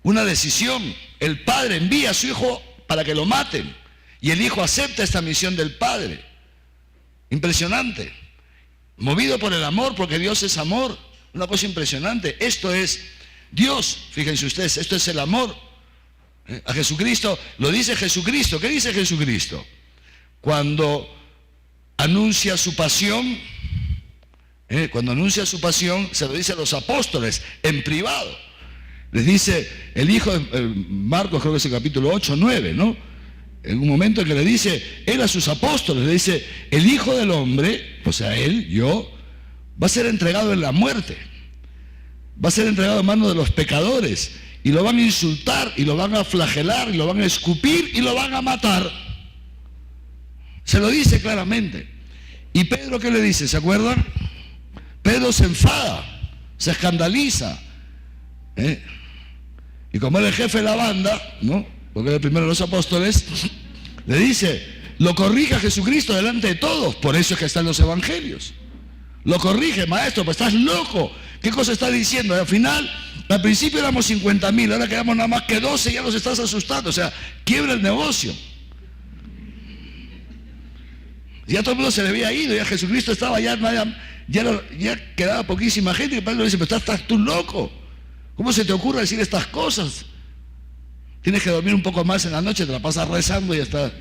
Una decisión. el Padre envía a su Hijo para que lo maten. Y el Hijo acepta esta misión del Padre. Impresionante. Movido por el amor, porque Dios es amor. Una cosa impresionante. Esto es Dios. Fíjense ustedes, esto es el amor. A Jesucristo, lo dice Jesucristo. ¿Qué dice Jesucristo? Cuando anuncia su pasión, se lo dice a los apóstoles en privado. Les dice el Hijo, Marcos creo que es el capítulo 8 o 9, ¿no? En un momento en que le dice, él a sus apóstoles, le dice, el Hijo del Hombre, o sea, él, yo, va a ser entregado en la muerte. Va a ser entregado en manos de los pecadores. Y lo van a insultar, y lo van a flagelar, y lo van a escupir, y lo van a matar. Se lo dice claramente. ¿Y Pedro qué le dice? ¿Se acuerdan? Pedro se enfada, se escandaliza. Y como era el jefe de la banda, ¿no? Porque era el primero de los apóstoles, le dice, lo corrige a Jesucristo delante de todos. Por eso es que está en los evangelios. Lo corrige, maestro, pues estás loco. ¿Qué cosa está diciendo? Al final, al principio éramos 50.000, ahora quedamos nada más que 12 y ya nos estás asustando. O sea, quiebra el negocio. Ya todo el mundo se le había ido, ya Jesucristo estaba, ya quedaba poquísima gente. Y Pablo le dice, pero estás tú loco. ¿Cómo se te ocurre decir estas cosas? Tienes que dormir un poco más en la noche, te la pasas rezando y ya está.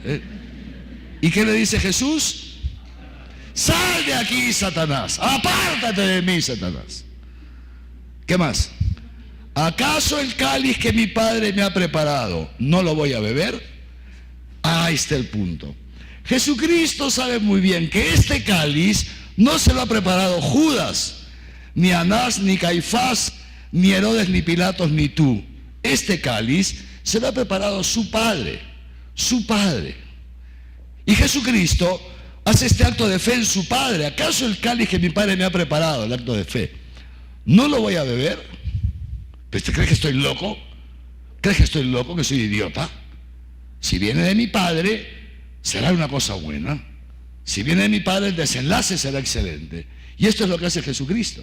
¿Y qué le dice Jesús? Sal de aquí, Satanás. Apártate de mí, Satanás. ¿Qué más? ¿Acaso el cáliz que mi Padre me ha preparado no lo voy a beber? Ahí está el punto. Jesucristo sabe muy bien que este cáliz no se lo ha preparado Judas, ni Anás, ni Caifás, ni Herodes, ni Pilatos, ni tú. Este cáliz se lo ha preparado su Padre, su Padre. Y Jesucristo hace este acto de fe en su Padre. ¿Acaso el cáliz que mi Padre me ha preparado, el acto de fe, no lo voy a beber? ¿Pues te crees que estoy loco? ¿Crees que estoy loco, que soy idiota? Si viene de mi Padre, será una cosa buena. Si viene de mi Padre, el desenlace será excelente. Y esto es lo que hace Jesucristo.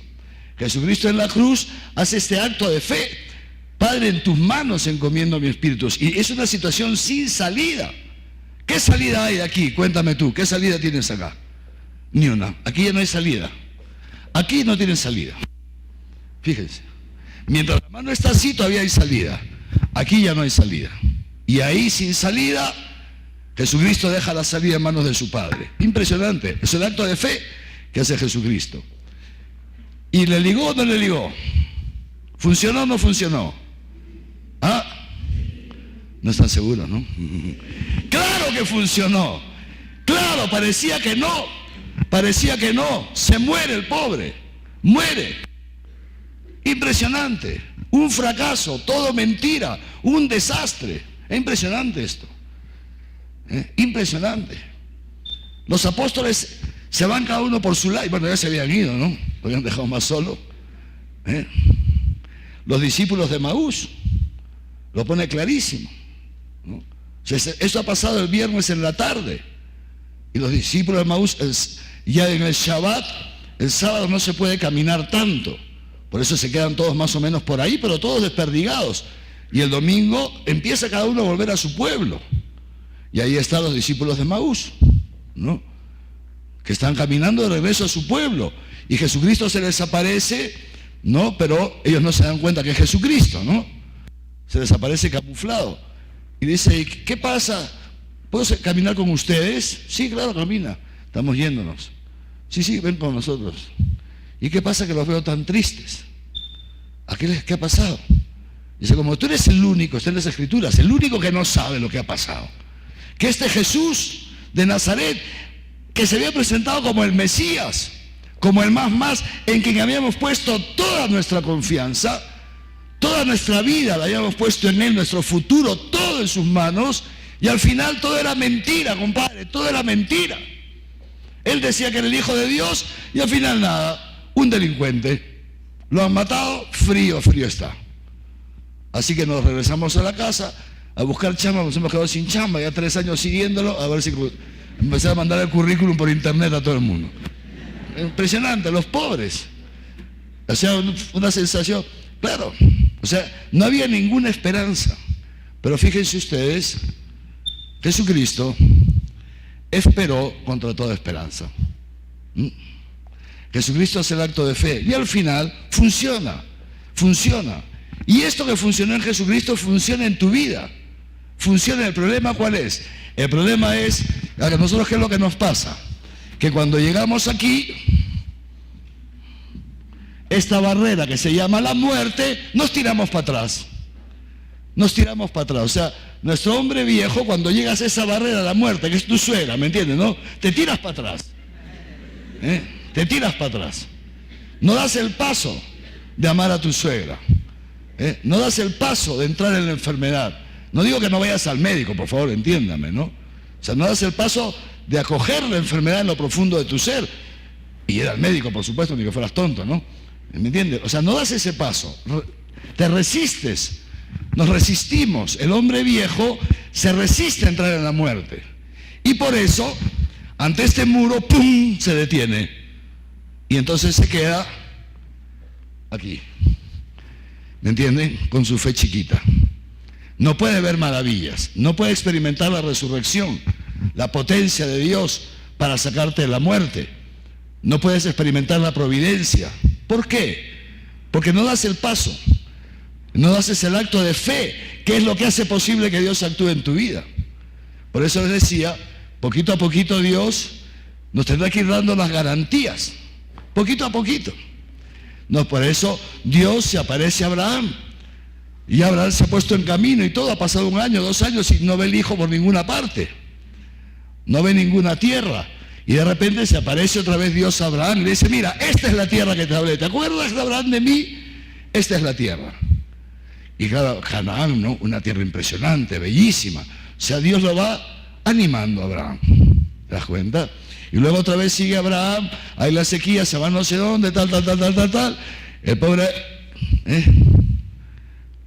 Jesucristo en la cruz hace este acto de fe. Padre, en tus manos encomiendo mi espíritu. Y es una situación sin salida. ¿Qué salida hay de aquí? Cuéntame tú, ¿qué salida tienes acá? Ni una. Aquí ya no hay salida. Aquí no tienen salida. Fíjense. Mientras la mano está así, todavía hay salida. Aquí ya no hay salida. Y ahí, sin salida, Jesucristo deja la salida en manos de su Padre. Impresionante. Es el acto de fe que hace Jesucristo. ¿Y le ligó o no le ligó? ¿Funcionó o no funcionó? ¿Ah? No están seguros, ¿no? Claro que funcionó. Claro, parecía que no. Parecía que no. Se muere el pobre. Muere. Impresionante. Un fracaso. Todo mentira. Un desastre. Es impresionante esto. Impresionante. Los apóstoles se van cada uno por su lado. Bueno, ya se habían ido, ¿no? Lo habían dejado más solo. Los discípulos de Maús lo pone clarísimo, ¿no? O sea, eso ha pasado el viernes en la tarde. Y los discípulos de Maús, ya en el Shabbat, el sábado no se puede caminar tanto. Por eso se quedan todos más o menos por ahí, pero todos desperdigados. Y el domingo empieza cada uno a volver a su pueblo. Y ahí están los discípulos de Maús, ¿no? Que están caminando de regreso a su pueblo. Y Jesucristo se les aparece, ¿no? Pero ellos no se dan cuenta que es Jesucristo, ¿no? Se les aparece camuflado. Y dice, ¿qué pasa? ¿Puedo caminar con ustedes? Sí, claro, camina. Estamos yéndonos. Sí, ven con nosotros. ¿Y qué pasa que los veo tan tristes? ¿Qué ha pasado? Dice, como tú eres el único, está en las Escrituras, el único que no sabe lo que ha pasado. Que este Jesús de Nazaret, que se había presentado como el Mesías, como el más, en quien habíamos puesto toda nuestra confianza, toda nuestra vida la habíamos puesto en Él, nuestro futuro, todo en sus manos, y al final todo era mentira, compadre, todo era mentira. Él decía que era el Hijo de Dios, y al final nada, un delincuente. Lo han matado, frío está. Así que nos regresamos a la casa a buscar chamba, nos hemos quedado sin chamba, ya 3 años siguiéndolo, a ver si empecé a mandar el currículum por internet a todo el mundo. Impresionante, los pobres. O sea, una sensación, claro, o sea, no había ninguna esperanza. Pero fíjense ustedes, Jesucristo esperó contra toda esperanza. Jesucristo hace el acto de fe y al final funciona. Y esto que funcionó en Jesucristo funciona en tu vida. Funciona. ¿El problema cuál es? El problema es, a nosotros, ¿qué es lo que nos pasa? Que cuando llegamos aquí, esta barrera que se llama la muerte, nos tiramos para atrás. O sea, nuestro hombre viejo, cuando llegas a esa barrera de la muerte, que es tu suegra, ¿me entiendes, no? Te tiras para atrás. Te tiras para atrás. No das el paso de amar a tu suegra. No das el paso de entrar en la enfermedad. No digo que no vayas al médico, por favor, entiéndame, ¿no? O sea, no das el paso de acoger la enfermedad en lo profundo de tu ser. Y ir al médico, por supuesto, ni que fueras tonto, ¿no? ¿Me entiendes? O sea, no das ese paso. Te resistes. Nos resistimos. El hombre viejo se resiste a entrar en la muerte. Y por eso, ante este muro, ¡pum!, se detiene. Y entonces se queda aquí. ¿Me entienden? Con su fe chiquita. No puede ver maravillas. No puede experimentar la resurrección, la potencia de Dios para sacarte de la muerte. No puedes experimentar la providencia. ¿Por qué? Porque no das el paso. No haces el acto de fe, que es lo que hace posible que Dios actúe en tu vida. Por eso les decía, poquito a poquito Dios nos tendrá que ir dando las garantías. Poquito a poquito. No, por eso Dios se aparece a Abraham. Y Abraham se ha puesto en camino y todo. Ha pasado 1 año, 2 años y no ve el hijo por ninguna parte. No ve ninguna tierra. Y de repente se aparece otra vez Dios a Abraham y le dice, mira, esta es la tierra que te hablé. ¿Te acuerdas de Abraham de mí? Esta es la tierra. Y claro, Canaán, ¿no? Una tierra impresionante, bellísima. O sea, Dios lo va animando a Abraham. ¿Te das cuenta? Y luego otra vez sigue Abraham, hay la sequía, se va no sé dónde, tal. El pobre,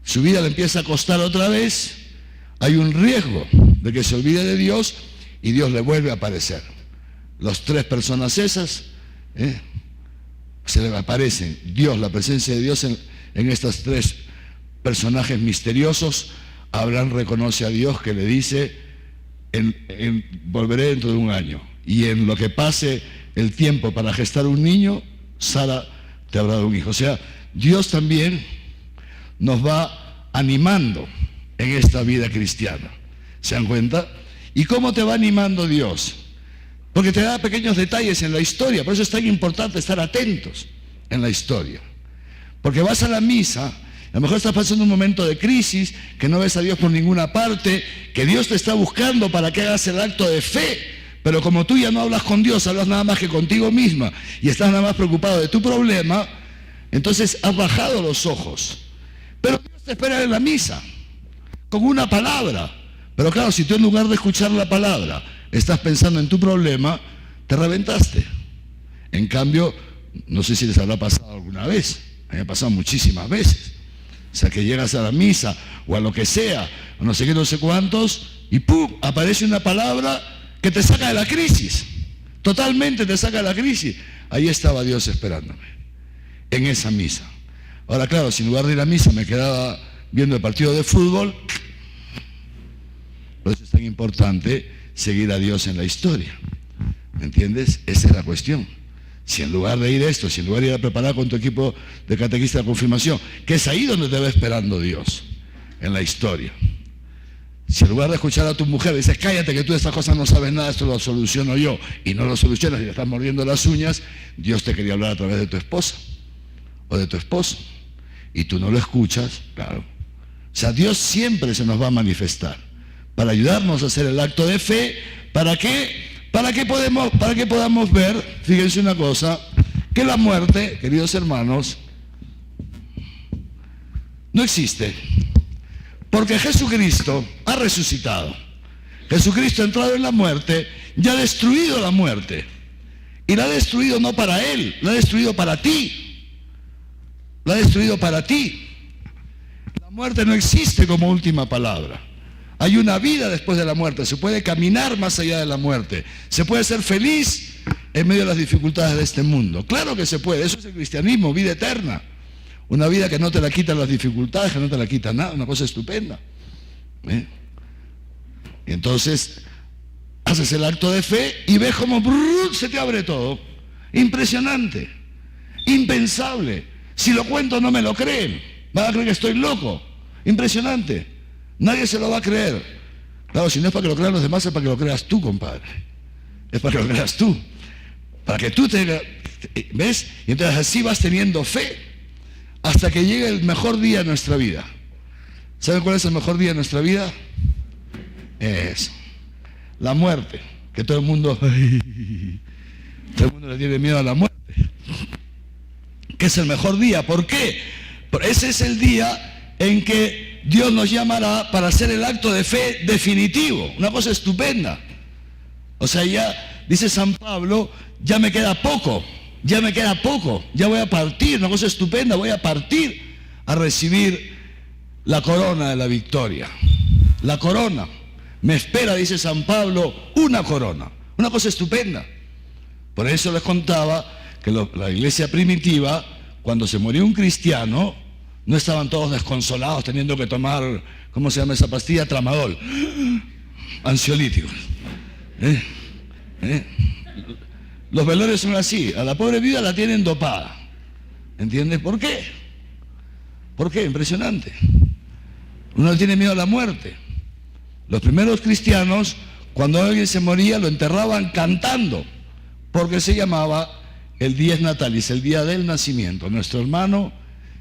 su vida le empieza a costar otra vez. Hay un riesgo de que se olvide de Dios y Dios le vuelve a aparecer. Las 3 personas esas, se le aparecen Dios, la presencia de Dios en estas 3 personajes misteriosos. Abraham reconoce a Dios que le dice, volveré dentro de 1 año. Y en lo que pase el tiempo para gestar un niño, Sara te habrá dado un hijo. O sea, Dios también nos va animando en esta vida cristiana. ¿Se dan cuenta? ¿Y cómo te va animando Dios? Porque te da pequeños detalles en la historia. Por eso es tan importante estar atentos en la historia. Porque vas a la misa, a lo mejor estás pasando un momento de crisis, que no ves a Dios por ninguna parte, que Dios te está buscando para que hagas el acto de fe. Pero como tú ya no hablas con Dios, hablas nada más que contigo misma y estás nada más preocupado de tu problema, entonces has bajado los ojos. Pero Dios te espera en la misa, con una palabra. Pero claro, si tú en lugar de escuchar la palabra estás pensando en tu problema, te reventaste. En cambio, no sé si les habrá pasado alguna vez, a mí me ha pasado muchísimas veces. O sea, que llegas a la misa o a lo que sea, o no sé qué, no sé cuántos, y ¡pum!, aparece una palabra que te saca de la crisis. Totalmente te saca de la crisis. Ahí estaba Dios esperándome, en esa misa. Ahora, claro, si en lugar de ir a misa me quedaba viendo el partido de fútbol, por eso es tan importante seguir a Dios en la historia. ¿Me entiendes? Esa es la cuestión. Si en lugar de ir a esto, si en lugar de ir a preparar con tu equipo de catequista de confirmación, que es ahí donde te va esperando Dios, en la historia. Si en lugar de escuchar a tu mujer dices, cállate que tú de estas cosas no sabes nada, esto lo soluciono yo, y no lo solucionas y le estás mordiendo las uñas, Dios te quería hablar a través de tu esposa o de tu esposo, y tú no lo escuchas, claro. O sea, Dios siempre se nos va a manifestar para ayudarnos a hacer el acto de fe. ¿Para qué? Para que podamos ver, fíjense una cosa, que la muerte, queridos hermanos, no existe. Porque Jesucristo ha resucitado. Jesucristo ha entrado en la muerte y ha destruido la muerte. Y la ha destruido no para Él, la ha destruido para ti. La ha destruido para ti. La muerte no existe como última palabra. Hay una vida después de la muerte. Se puede caminar más allá de la muerte. Se puede ser feliz en medio de las dificultades de este mundo. Claro que se puede. Eso es el cristianismo, vida eterna. Una vida que no te la quitan las dificultades, que no te la quita nada, una cosa estupenda. Y entonces haces el acto de fe y ves como se te abre todo. Impresionante, impensable. Si lo cuento no me lo creen, van a creer que estoy loco. Impresionante, nadie se lo va a creer. Claro, si no es para que lo crean los demás, es para que lo creas tú, compadre. Es para que lo creas tú, para que tú te... ¿Ves? Y entonces así vas teniendo fe hasta que llegue el mejor día de nuestra vida. ¿Saben cuál es el mejor día de nuestra vida? Es la muerte, que todo el mundo le tiene miedo a la muerte. Que es el mejor día. ¿Por qué? Porque ese es el día en que Dios nos llamará para hacer el acto de fe definitivo. Una cosa estupenda. O sea, ya dice San Pablo, ya me queda poco, ya voy a partir, una cosa estupenda, voy a partir a recibir la corona de la victoria. La corona. Me espera, dice San Pablo, una corona. Una cosa estupenda. Por eso les contaba que la iglesia primitiva, cuando se murió un cristiano, no estaban todos desconsolados teniendo que tomar, ¿cómo se llama esa pastilla? Tramadol. Ansiolíticos. Los velorios son así, a la pobre viuda la tienen dopada. ¿Entiendes? ¿Por qué? ¿Por qué? Impresionante. Uno le tiene miedo a la muerte. Los primeros cristianos, cuando alguien se moría, lo enterraban cantando, porque se llamaba el dies natalis, el día del nacimiento. Nuestro hermano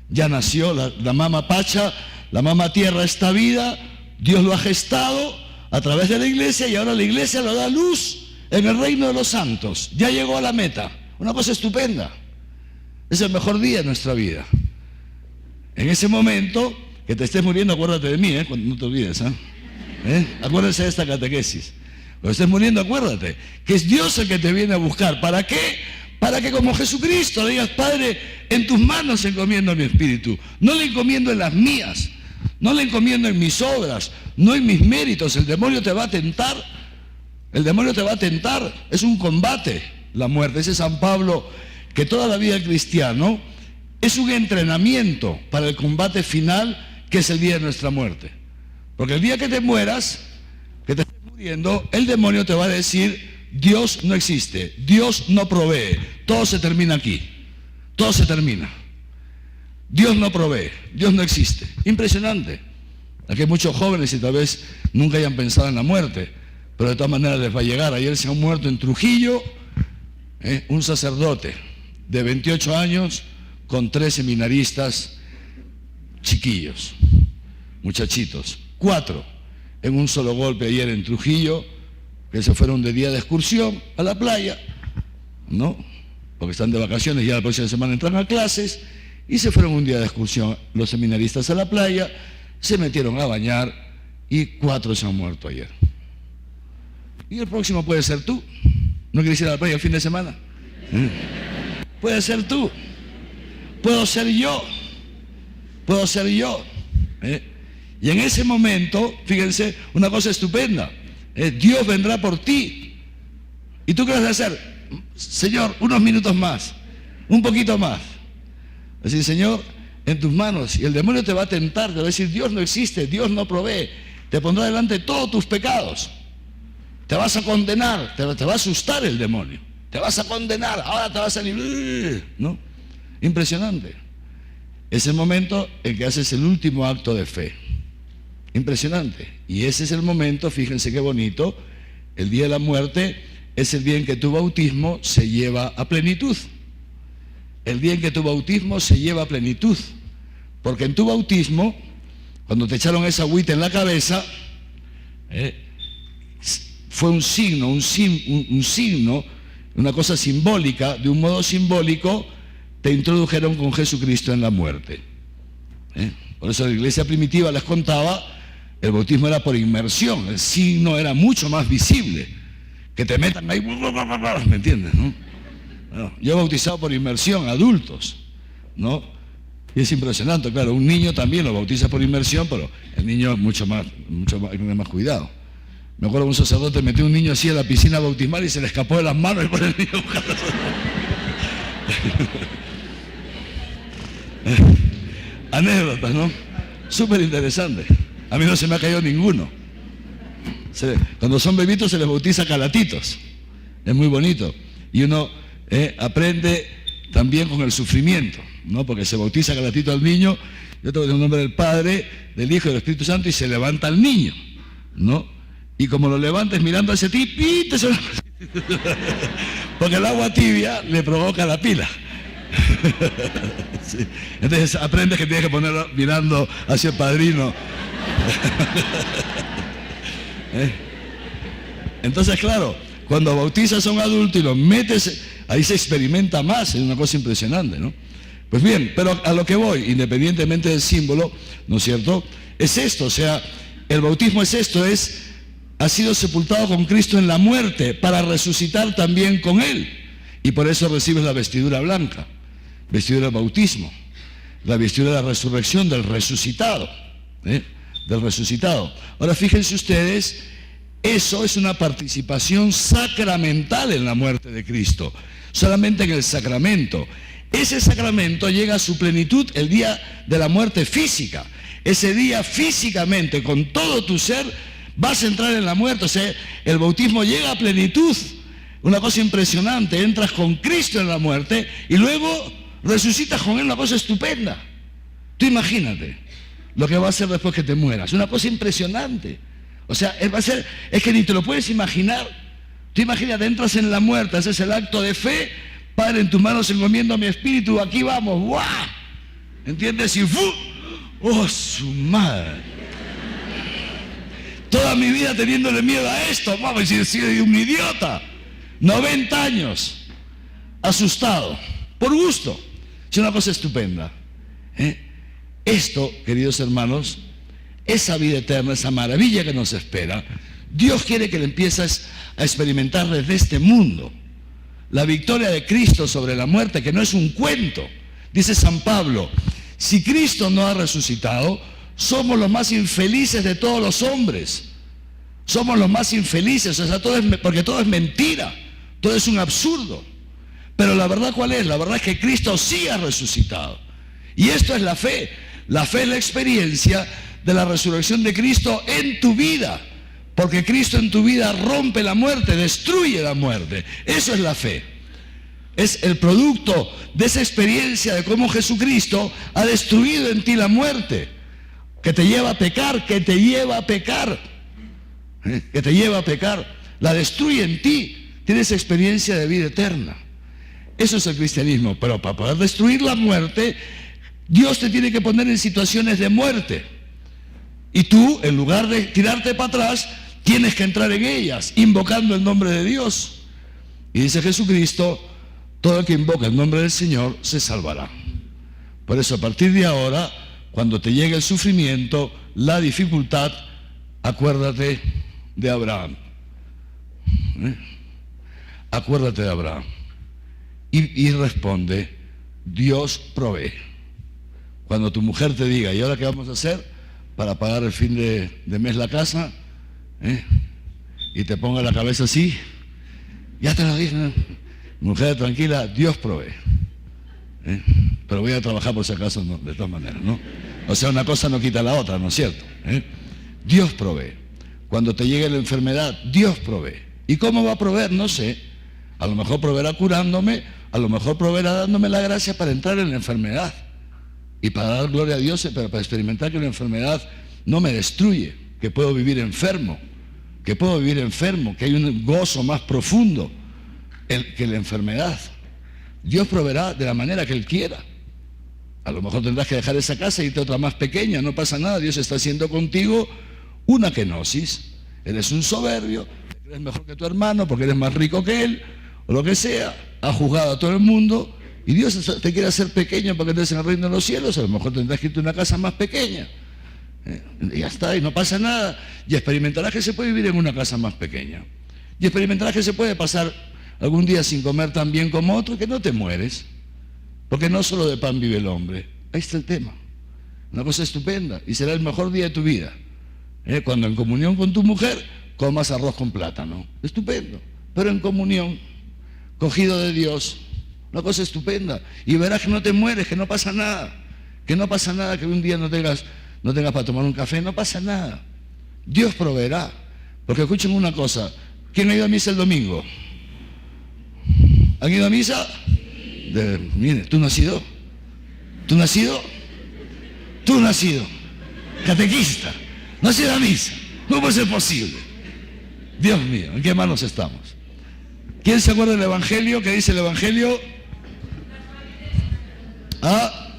ya nació, la mama Pacha, la mama Tierra, esta vida, Dios lo ha gestado a través de la iglesia y ahora la iglesia lo da luz en el reino de los santos. Ya llegó a la meta. Una cosa estupenda. Es el mejor día de nuestra vida. En ese momento que te estés muriendo, acuérdate de mí, cuando no te olvides. Acuérdate de esta catequesis. Cuando estés muriendo, acuérdate que es Dios el que te viene a buscar. ¿Para qué? Para que como Jesucristo le digas, Padre, en tus manos encomiendo mi espíritu. No le encomiendo en las mías. No le encomiendo en mis obras. No en mis méritos. El demonio te va a tentar. El demonio te va a tentar. Es un combate la muerte. Dice San Pablo que toda la vida del cristiano es un entrenamiento para el combate final, que es el día de nuestra muerte. Porque el día que te mueras, que te estés muriendo, el demonio te va a decir, Dios no existe, Dios no provee, todo se termina aquí, todo se termina. Dios no provee, Dios no existe. Impresionante. Aquí hay muchos jóvenes y tal vez nunca hayan pensado en la muerte, pero de todas maneras les va a llegar. Ayer se ha muerto en Trujillo un sacerdote de 28 años con 3 seminaristas chiquillos, muchachitos, 4 en un solo golpe ayer en Trujillo, que se fueron de día de excursión a la playa, ¿no? Porque están de vacaciones, ya la próxima semana entran a clases, y se fueron un día de excursión los seminaristas a la playa, se metieron a bañar y 4 se han muerto ayer. Y el próximo puede ser tú. ¿No quieres ir a la playa el fin de semana? Puede ser tú. Puedo ser yo. Puedo ser yo. Y en ese momento, fíjense, una cosa estupenda. Dios vendrá por ti. ¿Y tú qué vas a hacer? Señor, unos minutos más. Un poquito más. Así, Señor, en tus manos. Y el demonio te va a tentar. Te va a decir, Dios no existe, Dios no provee. Te pondrá delante todos tus pecados. Te vas a condenar, te va a asustar el demonio. Te vas a condenar, ahora te vas a salir, ¿no? Impresionante. Es el momento en que haces el último acto de fe. Impresionante. Y ese es el momento, fíjense qué bonito, el día de la muerte es el día en que tu bautismo se lleva a plenitud. El día en que tu bautismo se lleva a plenitud. Porque en tu bautismo, cuando te echaron esa agüita en la cabeza, fue un signo, una cosa simbólica, de un modo simbólico, te introdujeron con Jesucristo en la muerte. Por eso la iglesia primitiva les contaba, el bautismo era por inmersión, el signo era mucho más visible, que te metan ahí, ¿me entiendes? ¿No? Bueno, yo he bautizado por inmersión, adultos, ¿no? Y es impresionante, claro, un niño también lo bautiza por inmersión, pero el niño es mucho más cuidado. Me acuerdo que un sacerdote metió a un niño así en la piscina bautismal y se le escapó de las manos y por el niño buscando. Anécdotas, ¿no? Súper interesante. A mí no se me ha caído ninguno. Cuando son bebitos se les bautiza calatitos. Es muy bonito. Y uno aprende también con el sufrimiento, ¿no? Porque se bautiza calatito al niño, yo tengo el nombre del Padre, del Hijo y del Espíritu Santo, y se levanta el niño, ¿no? Y como lo levantes mirando hacia ti, pítese. Porque el agua tibia le provoca la pila. Sí. Entonces aprendes que tienes que ponerlo mirando hacia el padrino. Entonces, claro, cuando bautizas a un adulto y lo metes, ahí se experimenta más, es una cosa impresionante, ¿no? Pues bien, pero a lo que voy, independientemente del símbolo, ¿no es cierto? Es esto, o sea, el bautismo es esto, ha sido sepultado con Cristo en la muerte para resucitar también con Él. Y por eso recibes la vestidura blanca, vestidura del bautismo, la vestidura de la resurrección del resucitado, del resucitado. Ahora fíjense ustedes, eso es una participación sacramental en la muerte de Cristo, solamente en el sacramento. Ese sacramento llega a su plenitud el día de la muerte física. Ese día físicamente, con todo tu ser, vas a entrar en la muerte. O sea, el bautismo llega a plenitud. Una cosa impresionante, entras con Cristo en la muerte y luego resucitas con Él, una cosa estupenda. Tú imagínate lo que va a ser después que te mueras. Una cosa impresionante. O sea, es que ni te lo puedes imaginar. Tú imagínate, entras en la muerte, haces el acto de fe, Padre, en tus manos encomiendo mi espíritu, aquí vamos, ¡guau! ¿Entiendes? Y ¡fu! ¡Oh, su madre! Toda mi vida teniéndole miedo a esto, vamos, y soy un idiota. 90 años, asustado, por gusto. Es una cosa estupenda. Esto, queridos hermanos, esa vida eterna, esa maravilla que nos espera, Dios quiere que la empieces a experimentar desde este mundo. La victoria de Cristo sobre la muerte, que no es un cuento. Dice San Pablo, si Cristo no ha resucitado, somos los más infelices de todos los hombres. Somos los más infelices, o sea, porque todo es mentira, todo es un absurdo. Pero la verdad, ¿cuál es? La verdad es que Cristo sí ha resucitado. Y esto es la fe. La fe es la experiencia de la resurrección de Cristo en tu vida. Porque Cristo en tu vida rompe la muerte, destruye la muerte. Eso es la fe. Es el producto de esa experiencia de cómo Jesucristo ha destruido en ti la muerte. Que te lleva a pecar, que te lleva a pecar. Que te lleva a pecar. La destruye en ti. Tienes experiencia de vida eterna. Eso es el cristianismo. Pero para poder destruir la muerte, Dios te tiene que poner en situaciones de muerte. Y tú, en lugar de tirarte para atrás, tienes que entrar en ellas, invocando el nombre de Dios. Y dice Jesucristo, todo el que invoca el nombre del Señor se salvará. Por eso, a partir de ahora, cuando te llegue el sufrimiento, la dificultad, acuérdate de Abraham. Acuérdate de Abraham. Y responde, Dios provee. Cuando tu mujer te diga, ¿y ahora qué vamos a hacer para pagar el fin de mes la casa? Y te ponga la cabeza así, ya te lo dije, ¿no? Mujer tranquila, Dios provee. Pero voy a trabajar por si acaso, no, de todas maneras, ¿no? O sea, una cosa no quita la otra, ¿no es cierto? Dios provee. Cuando te llegue la enfermedad, Dios provee. ¿Y cómo va a proveer? No sé. A lo mejor proveerá curándome, a lo mejor proveerá dándome la gracia para entrar en la enfermedad. Y para dar gloria a Dios, pero para experimentar que la enfermedad no me destruye, que puedo vivir enfermo, que hay un gozo más profundo que la enfermedad. Dios proveerá de la manera que Él quiera. A lo mejor tendrás que dejar esa casa y irte a otra más pequeña, no pasa nada, Dios está haciendo contigo una kenosis. Eres un soberbio, te crees mejor que tu hermano porque eres más rico que él, o lo que sea, has juzgado a todo el mundo, y Dios te quiere hacer pequeño para que entres en el reino de los cielos. A lo mejor tendrás que irte a una casa más pequeña. Y ya está, y no pasa nada. Y experimentarás que se puede vivir en una casa más pequeña. Y experimentarás que se puede pasar algún día sin comer tan bien como otro, y que no te mueres. Porque no solo de pan vive el hombre. Ahí está el tema. Una cosa estupenda. Y será el mejor día de tu vida. Cuando en comunión con tu mujer comas arroz con plátano. Estupendo. Pero en comunión, cogido de Dios. Una cosa estupenda. Y verás que no te mueres, que no pasa nada. Que no pasa nada que un día no tengas no tengas para tomar un café, no pasa nada. Dios proveerá. Porque escuchen una cosa, ¿quién ha ido a misa el domingo? ¿Han ido a misa? Mire, ¿tú no has ido? ¿Tú no has ido? Tú no has ido. Catequista, no has ido a misa. ¿Cómo puede ser posible? Dios mío, ¿en qué manos estamos? ¿Quién se acuerda del Evangelio? ¿Qué dice el Evangelio? ¿Ah?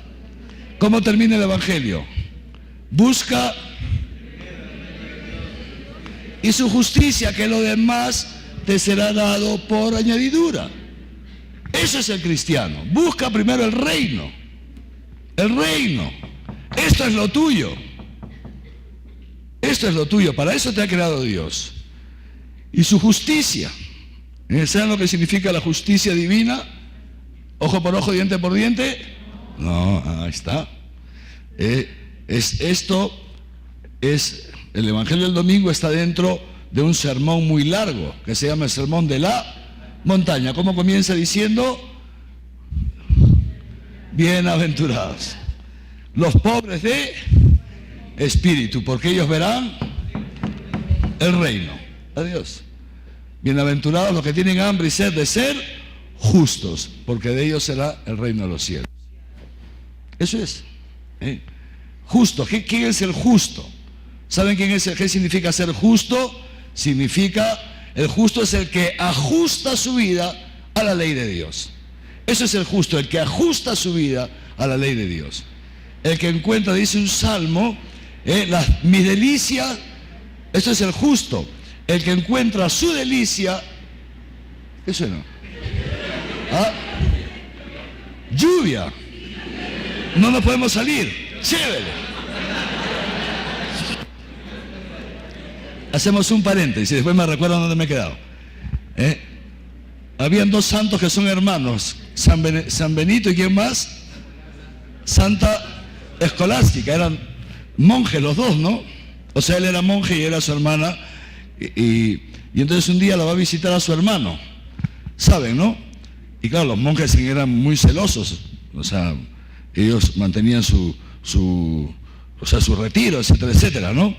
¿Cómo termina el Evangelio? Busca y su justicia, que lo demás te será dado por añadidura. Eso es el cristiano. Busca primero el reino. El reino. Esto es lo tuyo. Esto es lo tuyo. Para eso te ha creado Dios. Y su justicia. ¿Saben lo que significa la justicia divina? Ojo por ojo, diente por diente. No, ahí está. El Evangelio del domingo está dentro de un sermón muy largo que se llama el Sermón de la Montaña. ¿Cómo comienza diciendo? Bienaventurados los pobres de espíritu, porque ellos verán el reino. Adiós. Bienaventurados los que tienen hambre y sed de ser justos, porque de ellos será el reino de los cielos. Eso es. Justo. ¿Quién es el justo? ¿Saben qué significa ser justo? Significa, el justo es el que ajusta su vida a la ley de Dios. Eso es el justo, el que ajusta su vida a la ley de Dios. El que encuentra, dice un salmo, mis delicias, eso es el justo. El que encuentra su delicia, ¿qué suena? ¿Ah? Lluvia. No nos podemos salir. Chévere. Hacemos un paréntesis y después me recuerdan dónde me he quedado. Habían dos santos que son hermanos, San Benito y ¿quién más? Santa Escolástica. Eran monjes los dos, ¿no? O sea, él era monje y era su hermana. Y entonces un día la va a visitar a su hermano. ¿Saben, no? Y claro, los monjes eran muy celosos. O sea, ellos mantenían su retiro, etcétera, etcétera, ¿no?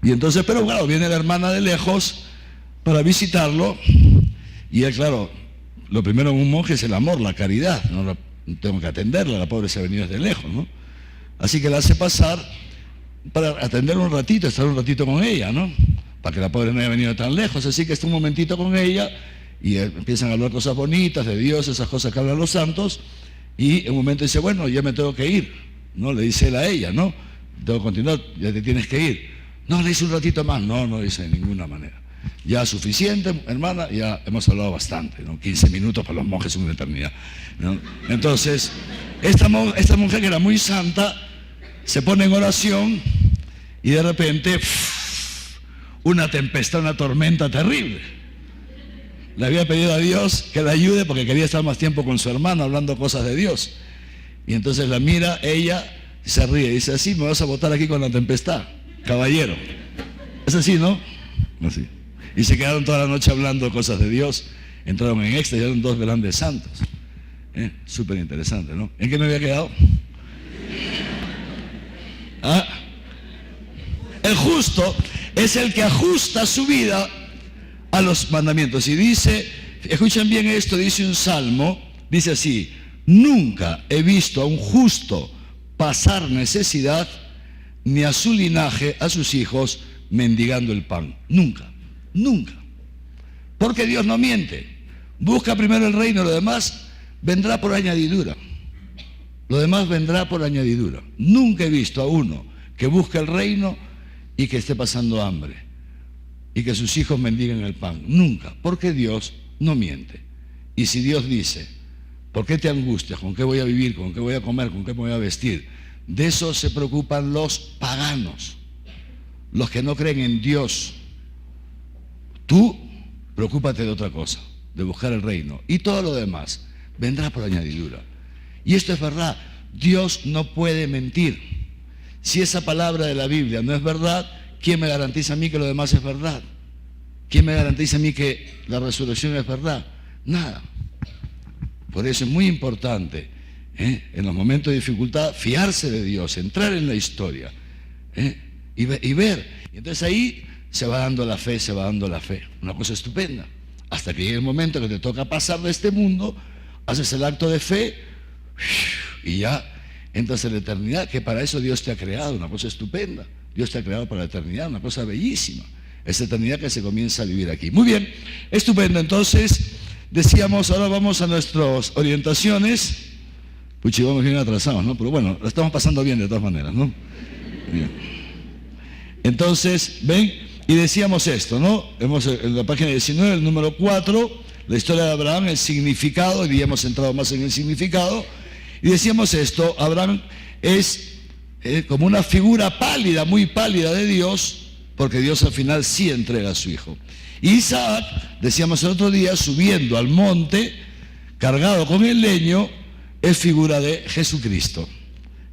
Y entonces, pero claro, viene la hermana de lejos para visitarlo. Y él, claro, lo primero en un monje es el amor, la caridad. No tengo que atenderla, la pobre se ha venido desde lejos, ¿no? Así que la hace pasar para atenderla un ratito, estar un ratito con ella, ¿no? Para que la pobre no haya venido tan lejos. Así que está un momentito con ella y empiezan a hablar cosas bonitas de Dios, esas cosas que hablan los santos. Y en un momento dice, bueno, ya me tengo que ir, ¿no? Le dice él a ella, ¿no? Tengo que continuar, ya te tienes que ir. No, le dice un ratito más. No dice de ninguna manera. Ya suficiente, hermana, ya hemos hablado bastante, ¿no? 15 minutos para los monjes son una eternidad, ¿no? Entonces, esta mujer que era muy santa, se pone en oración y de repente, una tempestad, una tormenta terrible. Le había pedido a Dios que la ayude porque quería estar más tiempo con su hermano hablando cosas de Dios. Y entonces la mira, ella se ríe y dice, así me vas a botar aquí con la tempestad, caballero. Es así, ¿no? Así. Y se quedaron toda la noche hablando cosas de Dios. Entraron en éxtasis, eran dos grandes santos. Súper interesante, ¿no? ¿En qué me había quedado? ¿Ah? El justo es el que ajusta su vida a los mandamientos. Y dice, escuchen bien esto, dice un salmo, dice así, nunca he visto a un justo pasar necesidad, ni a su linaje, a sus hijos, mendigando el pan. Nunca. Nunca. Porque Dios no miente. Busca primero el reino, lo demás vendrá por añadidura. Lo demás vendrá por añadidura. Nunca he visto a uno que busque el reino y que esté pasando hambre y que sus hijos mendiguen el pan. Nunca. Porque Dios no miente. Y si Dios dice, ¿por qué te angustias? ¿Con qué voy a vivir? ¿Con qué voy a comer? ¿Con qué me voy a vestir? De eso se preocupan los paganos, los que no creen en Dios. Tú, preocúpate de otra cosa, de buscar el reino. Y todo lo demás vendrá por añadidura. Y esto es verdad. Dios no puede mentir. Si esa palabra de la Biblia no es verdad, ¿quién me garantiza a mí que lo demás es verdad? ¿Quién me garantiza a mí que la resurrección es verdad? Nada. Por eso es muy importante, en los momentos de dificultad, fiarse de Dios, entrar en la historia. Y ver. Y entonces ahí se va dando la fe, se va dando la fe. Una cosa estupenda. Hasta que llegue el momento que te toca pasar de este mundo, haces el acto de fe y ya entras en la eternidad, que para eso Dios te ha creado, una cosa estupenda. Dios te ha creado para la eternidad, una cosa bellísima. Esa eternidad que se comienza a vivir aquí. Muy bien, estupendo. Entonces, decíamos, ahora vamos a nuestras orientaciones. Puchi, vamos bien atrasados, ¿no? Pero bueno, lo estamos pasando bien de todas maneras, ¿no? Bien. Entonces, ven, y decíamos esto, ¿no? Hemos en la página 19, el número 4, la historia de Abraham, el significado, y hemos entrado más en el significado, y decíamos esto: Abraham es como una figura pálida, muy pálida de Dios, porque Dios al final sí entrega a su hijo. Y Isaac, decíamos el otro día, subiendo al monte, cargado con el leño, es figura de Jesucristo.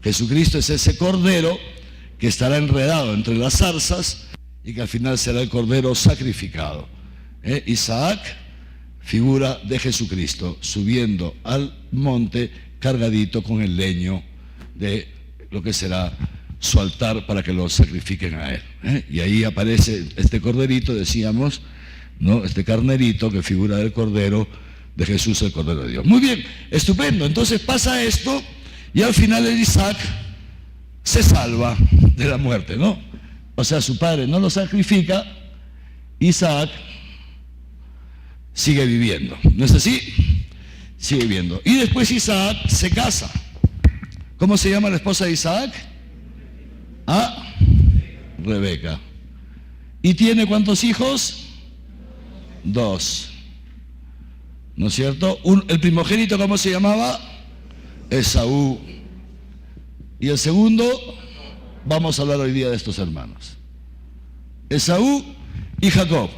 Jesucristo es ese cordero que estará enredado entre las zarzas y que al final será el cordero sacrificado. Isaac, figura de Jesucristo, subiendo al monte cargadito con el leño de lo que será su altar para que lo sacrifiquen a él. Y ahí aparece este corderito, decíamos, ¿no? Este carnerito que figura del cordero de Jesús, el cordero de Dios. Muy bien, estupendo. Entonces pasa esto y al final el Isaac se salva de la muerte, ¿no? O sea, su padre no lo sacrifica, Isaac sigue viviendo. ¿No es así? Sigue viviendo. Y después Isaac se casa. ¿Cómo se llama la esposa de Isaac? Rebeca. ¿Y tiene cuántos hijos? 2. ¿No es cierto? El primogénito, ¿cómo se llamaba? Esaú. Y el segundo, vamos a hablar hoy día de estos hermanos. Esaú y Jacob.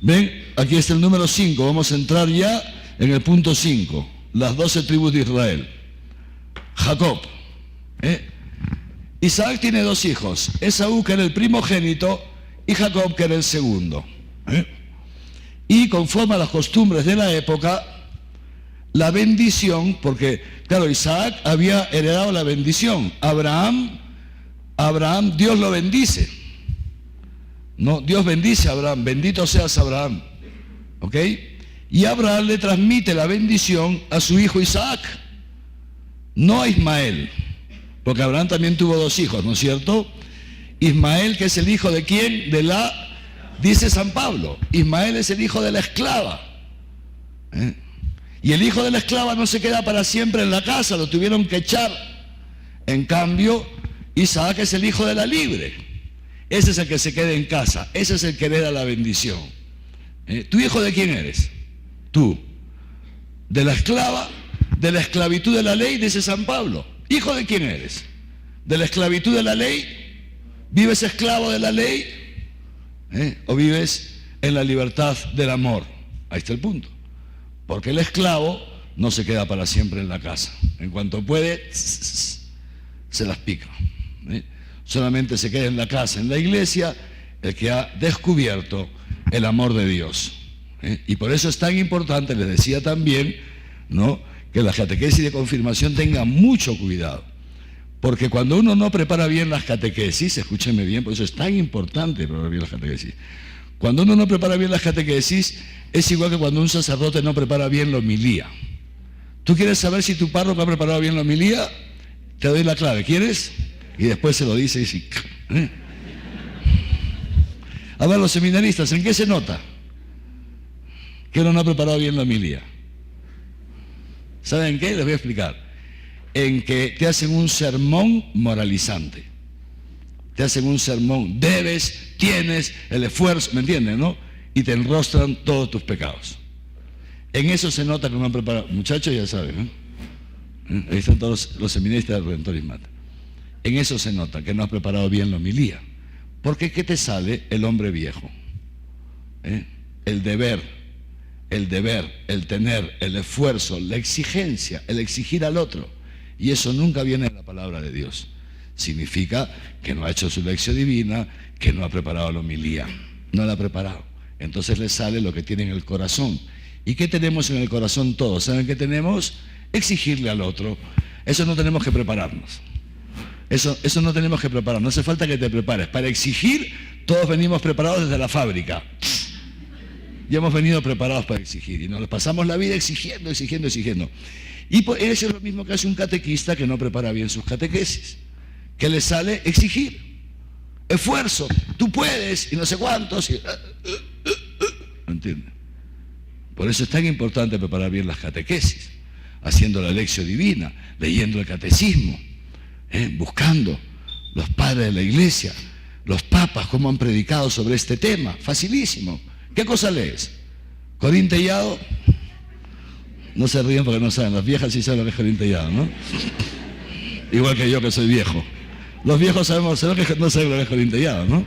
Ven, aquí está el número 5. Vamos a entrar ya en el punto 5. Las 12 tribus de Israel. Jacob. Isaac tiene 2 hijos. Esaú, que era el primogénito, y Jacob, que era el segundo. Y conforme a las costumbres de la época, la bendición, porque claro, Isaac había heredado la bendición. Abraham, Dios lo bendice. No, Dios bendice a Abraham, bendito seas Abraham. ¿Ok? Y Abraham le transmite la bendición a su hijo Isaac, no a Ismael, porque Abraham también tuvo 2 hijos, ¿no es cierto? Ismael, que es el hijo de quién? Dice San Pablo, Ismael es el hijo de la esclava. Y el hijo de la esclava no se queda para siempre en la casa, lo tuvieron que echar. En cambio, Isaac es el hijo de la libre. Ese es el que se queda en casa, ese es el que hereda la bendición. ¿Tú hijo de quién eres? Tú. De la esclava, de la esclavitud de la ley, dice San Pablo. ¿Hijo de quién eres? ¿De la esclavitud de la ley? ¿Vives esclavo de la ley? ¿O vives en la libertad del amor? Ahí está el punto. Porque el esclavo no se queda para siempre en la casa. En cuanto puede, se las pica. Solamente se queda en la casa, en la iglesia, el que ha descubierto el amor de Dios. Y por eso es tan importante, les decía también, ¿no?, que la catequesis de confirmación tenga mucho cuidado. Porque cuando uno no prepara bien las catequesis, escúchenme bien, por eso es tan importante preparar bien las catequesis. Cuando uno no prepara bien las catequesis, es igual que cuando un sacerdote no prepara bien la homilía. ¿Tú quieres saber si tu párroco ha preparado bien la homilía? Te doy la clave, ¿quieres? Y después se lo dice y sí. A ver, los seminaristas, ¿en qué se nota que uno no ha preparado bien la homilía? ¿Saben qué? Les voy a explicar. En que te hacen un sermón moralizante. Te hacen un sermón, debes, tienes, el esfuerzo, ¿me entienden, no? Y te enrostran todos tus pecados. En eso se nota que no han preparado. Muchachos, ya saben, ahí están todos los seminaristas del Redentor Mata. En eso se nota que no has preparado bien la homilía. Porque ¿qué te sale? El hombre viejo. El deber, el tener, el esfuerzo, la exigencia, el exigir al otro. Y eso nunca viene de la palabra de Dios. Significa que no ha hecho su lección divina, que no ha preparado la homilía. No la ha preparado. Entonces le sale lo que tiene en el corazón. ¿Y qué tenemos en el corazón todos? ¿Saben qué tenemos? Exigirle al otro. Eso no tenemos que prepararnos. Eso no tenemos que preparar, no hace falta que te prepares. Para exigir, todos venimos preparados desde la fábrica. Ya hemos venido preparados para exigir y nos pasamos la vida exigiendo. Y eso es lo mismo que hace un catequista que no prepara bien sus catequesis, que le sale exigir, esfuerzo, tú puedes y no sé cuántos. ¿No entiendes? Por eso es tan importante preparar bien las catequesis, haciendo la lección divina, leyendo el catecismo, buscando los padres de la iglesia, los papas, cómo han predicado sobre este tema. Facilísimo. ¿Qué cosa lees? Corín Tellado. No se ríen porque no saben. Las viejas sí saben lo que es Corín Tellado, ¿no? Igual que yo, que soy viejo. Los viejos sabemos que no saben lo que es Corín Tellado, ¿no?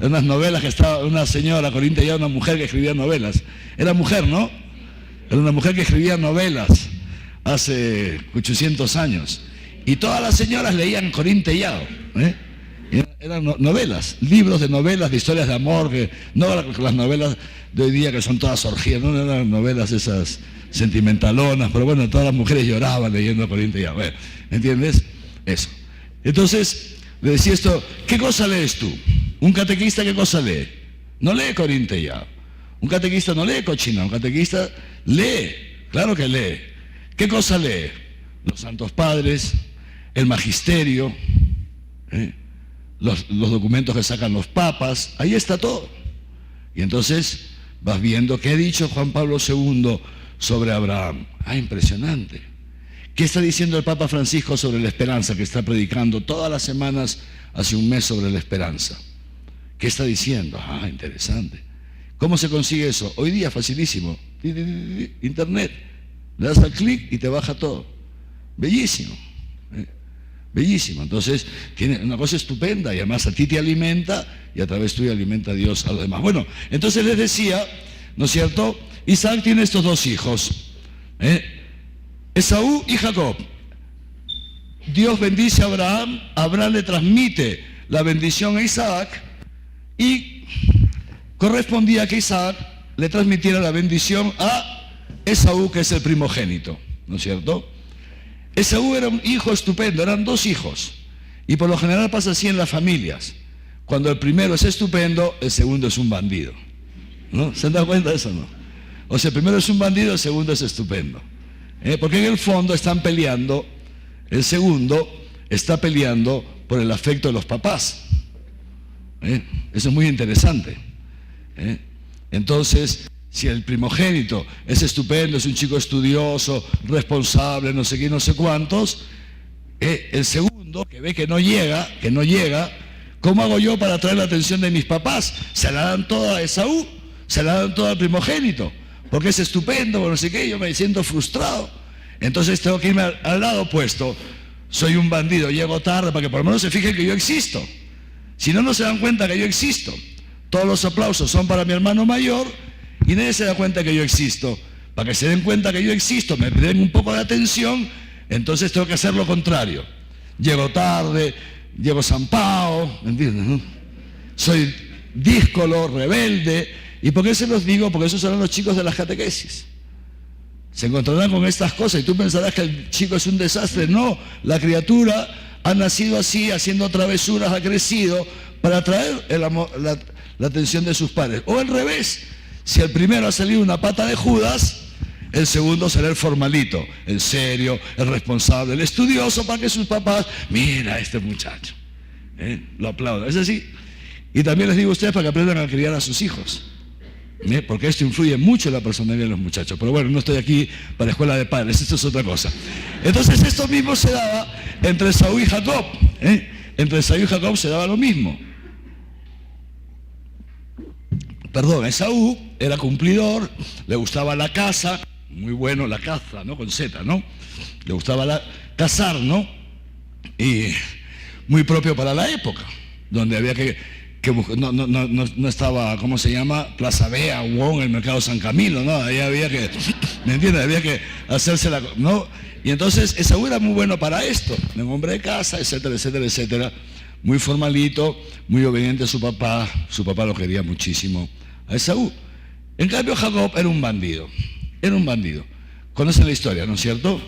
En unas novelas que estaba una señora, Corín Tellado, una mujer que escribía novelas. Era mujer, ¿no? Era una mujer que escribía novelas hace 800 años. Y todas las señoras leían Corín Tellado, Eran novelas, libros de novelas, de historias de amor, que no las novelas de hoy día que son todas orgías, no eran novelas esas sentimentalonas, pero bueno, todas las mujeres lloraban leyendo Corín Tellado. Bueno, ¿entiendes? Eso. Entonces, le decía esto, ¿qué cosa lees tú? ¿Un catequista qué cosa lee? No lee Corín Tellado. Un catequista no lee cochina, un catequista lee, claro que lee. ¿Qué cosa lee? Los santos padres, el magisterio, los documentos que sacan los papas, ahí está todo. Y entonces vas viendo qué ha dicho Juan Pablo II sobre Abraham. Impresionante. ¿Qué está diciendo el Papa Francisco sobre la esperanza, que está predicando todas las semanas hace un mes sobre la esperanza? ¿Qué está diciendo? Interesante. ¿Cómo se consigue eso? Hoy día facilísimo. Internet. Le das al clic y te baja todo. Bellísimo. Bellísimo. Entonces, tiene una cosa estupenda y además a ti te alimenta y a través tuyo alimenta a Dios a los demás. Bueno, entonces les decía, ¿no es cierto? Isaac tiene estos dos hijos, Esaú y Jacob. Dios bendice a Abraham, Abraham le transmite la bendición a Isaac y correspondía que Isaac le transmitiera la bendición a Esaú, que es el primogénito, ¿no es cierto? Esaú era un hijo estupendo, eran dos hijos. Y por lo general pasa así en las familias. Cuando el primero es estupendo, el segundo es un bandido. ¿No? ¿Se han dado cuenta de eso o no? O sea, el primero es un bandido, el segundo es estupendo. Porque en el fondo están peleando, el segundo está peleando por el afecto de los papás. Eso es muy interesante. Entonces, si el primogénito es estupendo, es un chico estudioso, responsable, no sé qué, no sé cuántos, el segundo, que ve que no llega, ¿cómo hago yo para atraer la atención de mis papás? Se la dan toda a Esaú, se la dan toda al primogénito, porque es estupendo, no sé qué, yo me siento frustrado. Entonces tengo que irme al lado opuesto. Soy un bandido, llego tarde, para que por lo menos se fijen que yo existo. Si no, no se dan cuenta que yo existo. Todos los aplausos son para mi hermano mayor, y nadie se da cuenta que yo existo. Para que se den cuenta que yo existo, me den un poco de atención, entonces tengo que hacer lo contrario. Llego tarde, llego zampao, ¿me entiendes? ¿No? Soy díscolo, rebelde. ¿Y por qué se los digo? Porque esos serán los chicos de las catequesis. Se encontrarán con estas cosas y tú pensarás que el chico es un desastre. No, la criatura ha nacido así, haciendo travesuras, ha crecido para atraer el amor, la atención de sus padres. O al revés. Si el primero ha salido una pata de Judas, el segundo será el formalito, el serio, el responsable, el estudioso, para que sus papás, mira a este muchacho, lo aplaudan. Es así. Y también les digo a ustedes para que aprendan a criar a sus hijos, porque esto influye mucho en la personalidad de los muchachos. Pero bueno, no estoy aquí para escuela de padres, esto es otra cosa. Entonces esto mismo se daba entre Esaú y Jacob. Entre Esaú y Jacob se daba lo mismo. Perdón, Esaú era cumplidor, le gustaba la caza, muy bueno la caza, ¿no? Con Z, ¿no? Le gustaba cazar, ¿no? Y muy propio para la época, donde había que no estaba, ¿cómo se llama? Plaza Bea, Wong, el mercado San Camilo, ¿no? Ahí había que, ¿me entiendes? Había que hacerse ¿no? Y entonces Esaú era muy bueno para esto, un hombre de casa, etcétera, etcétera, etcétera. Muy formalito, muy obediente a su papá lo quería muchísimo a Esaú. En cambio Jacob era un bandido, Conocen la historia, ¿no es cierto?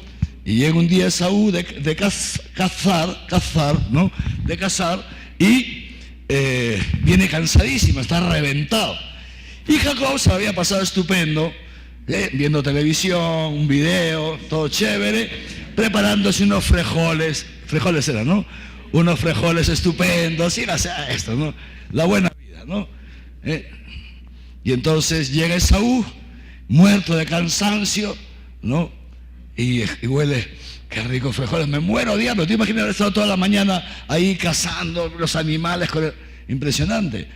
Y llega un día Esaú de cazar, ¿no? De cazar, y viene cansadísimo, está reventado. Y Jacob se había pasado estupendo, viendo televisión, un video, todo chévere, preparándose unos frijoles eran, ¿no? Unos frijoles estupendos, y esto, ¿no? La buena vida, ¿no? Y entonces llega Esaú, muerto de cansancio, ¿no? Y huele, qué rico frijoles, me muero, diablo. ¿Te imaginas haber estado toda la mañana ahí cazando los animales? Impresionante.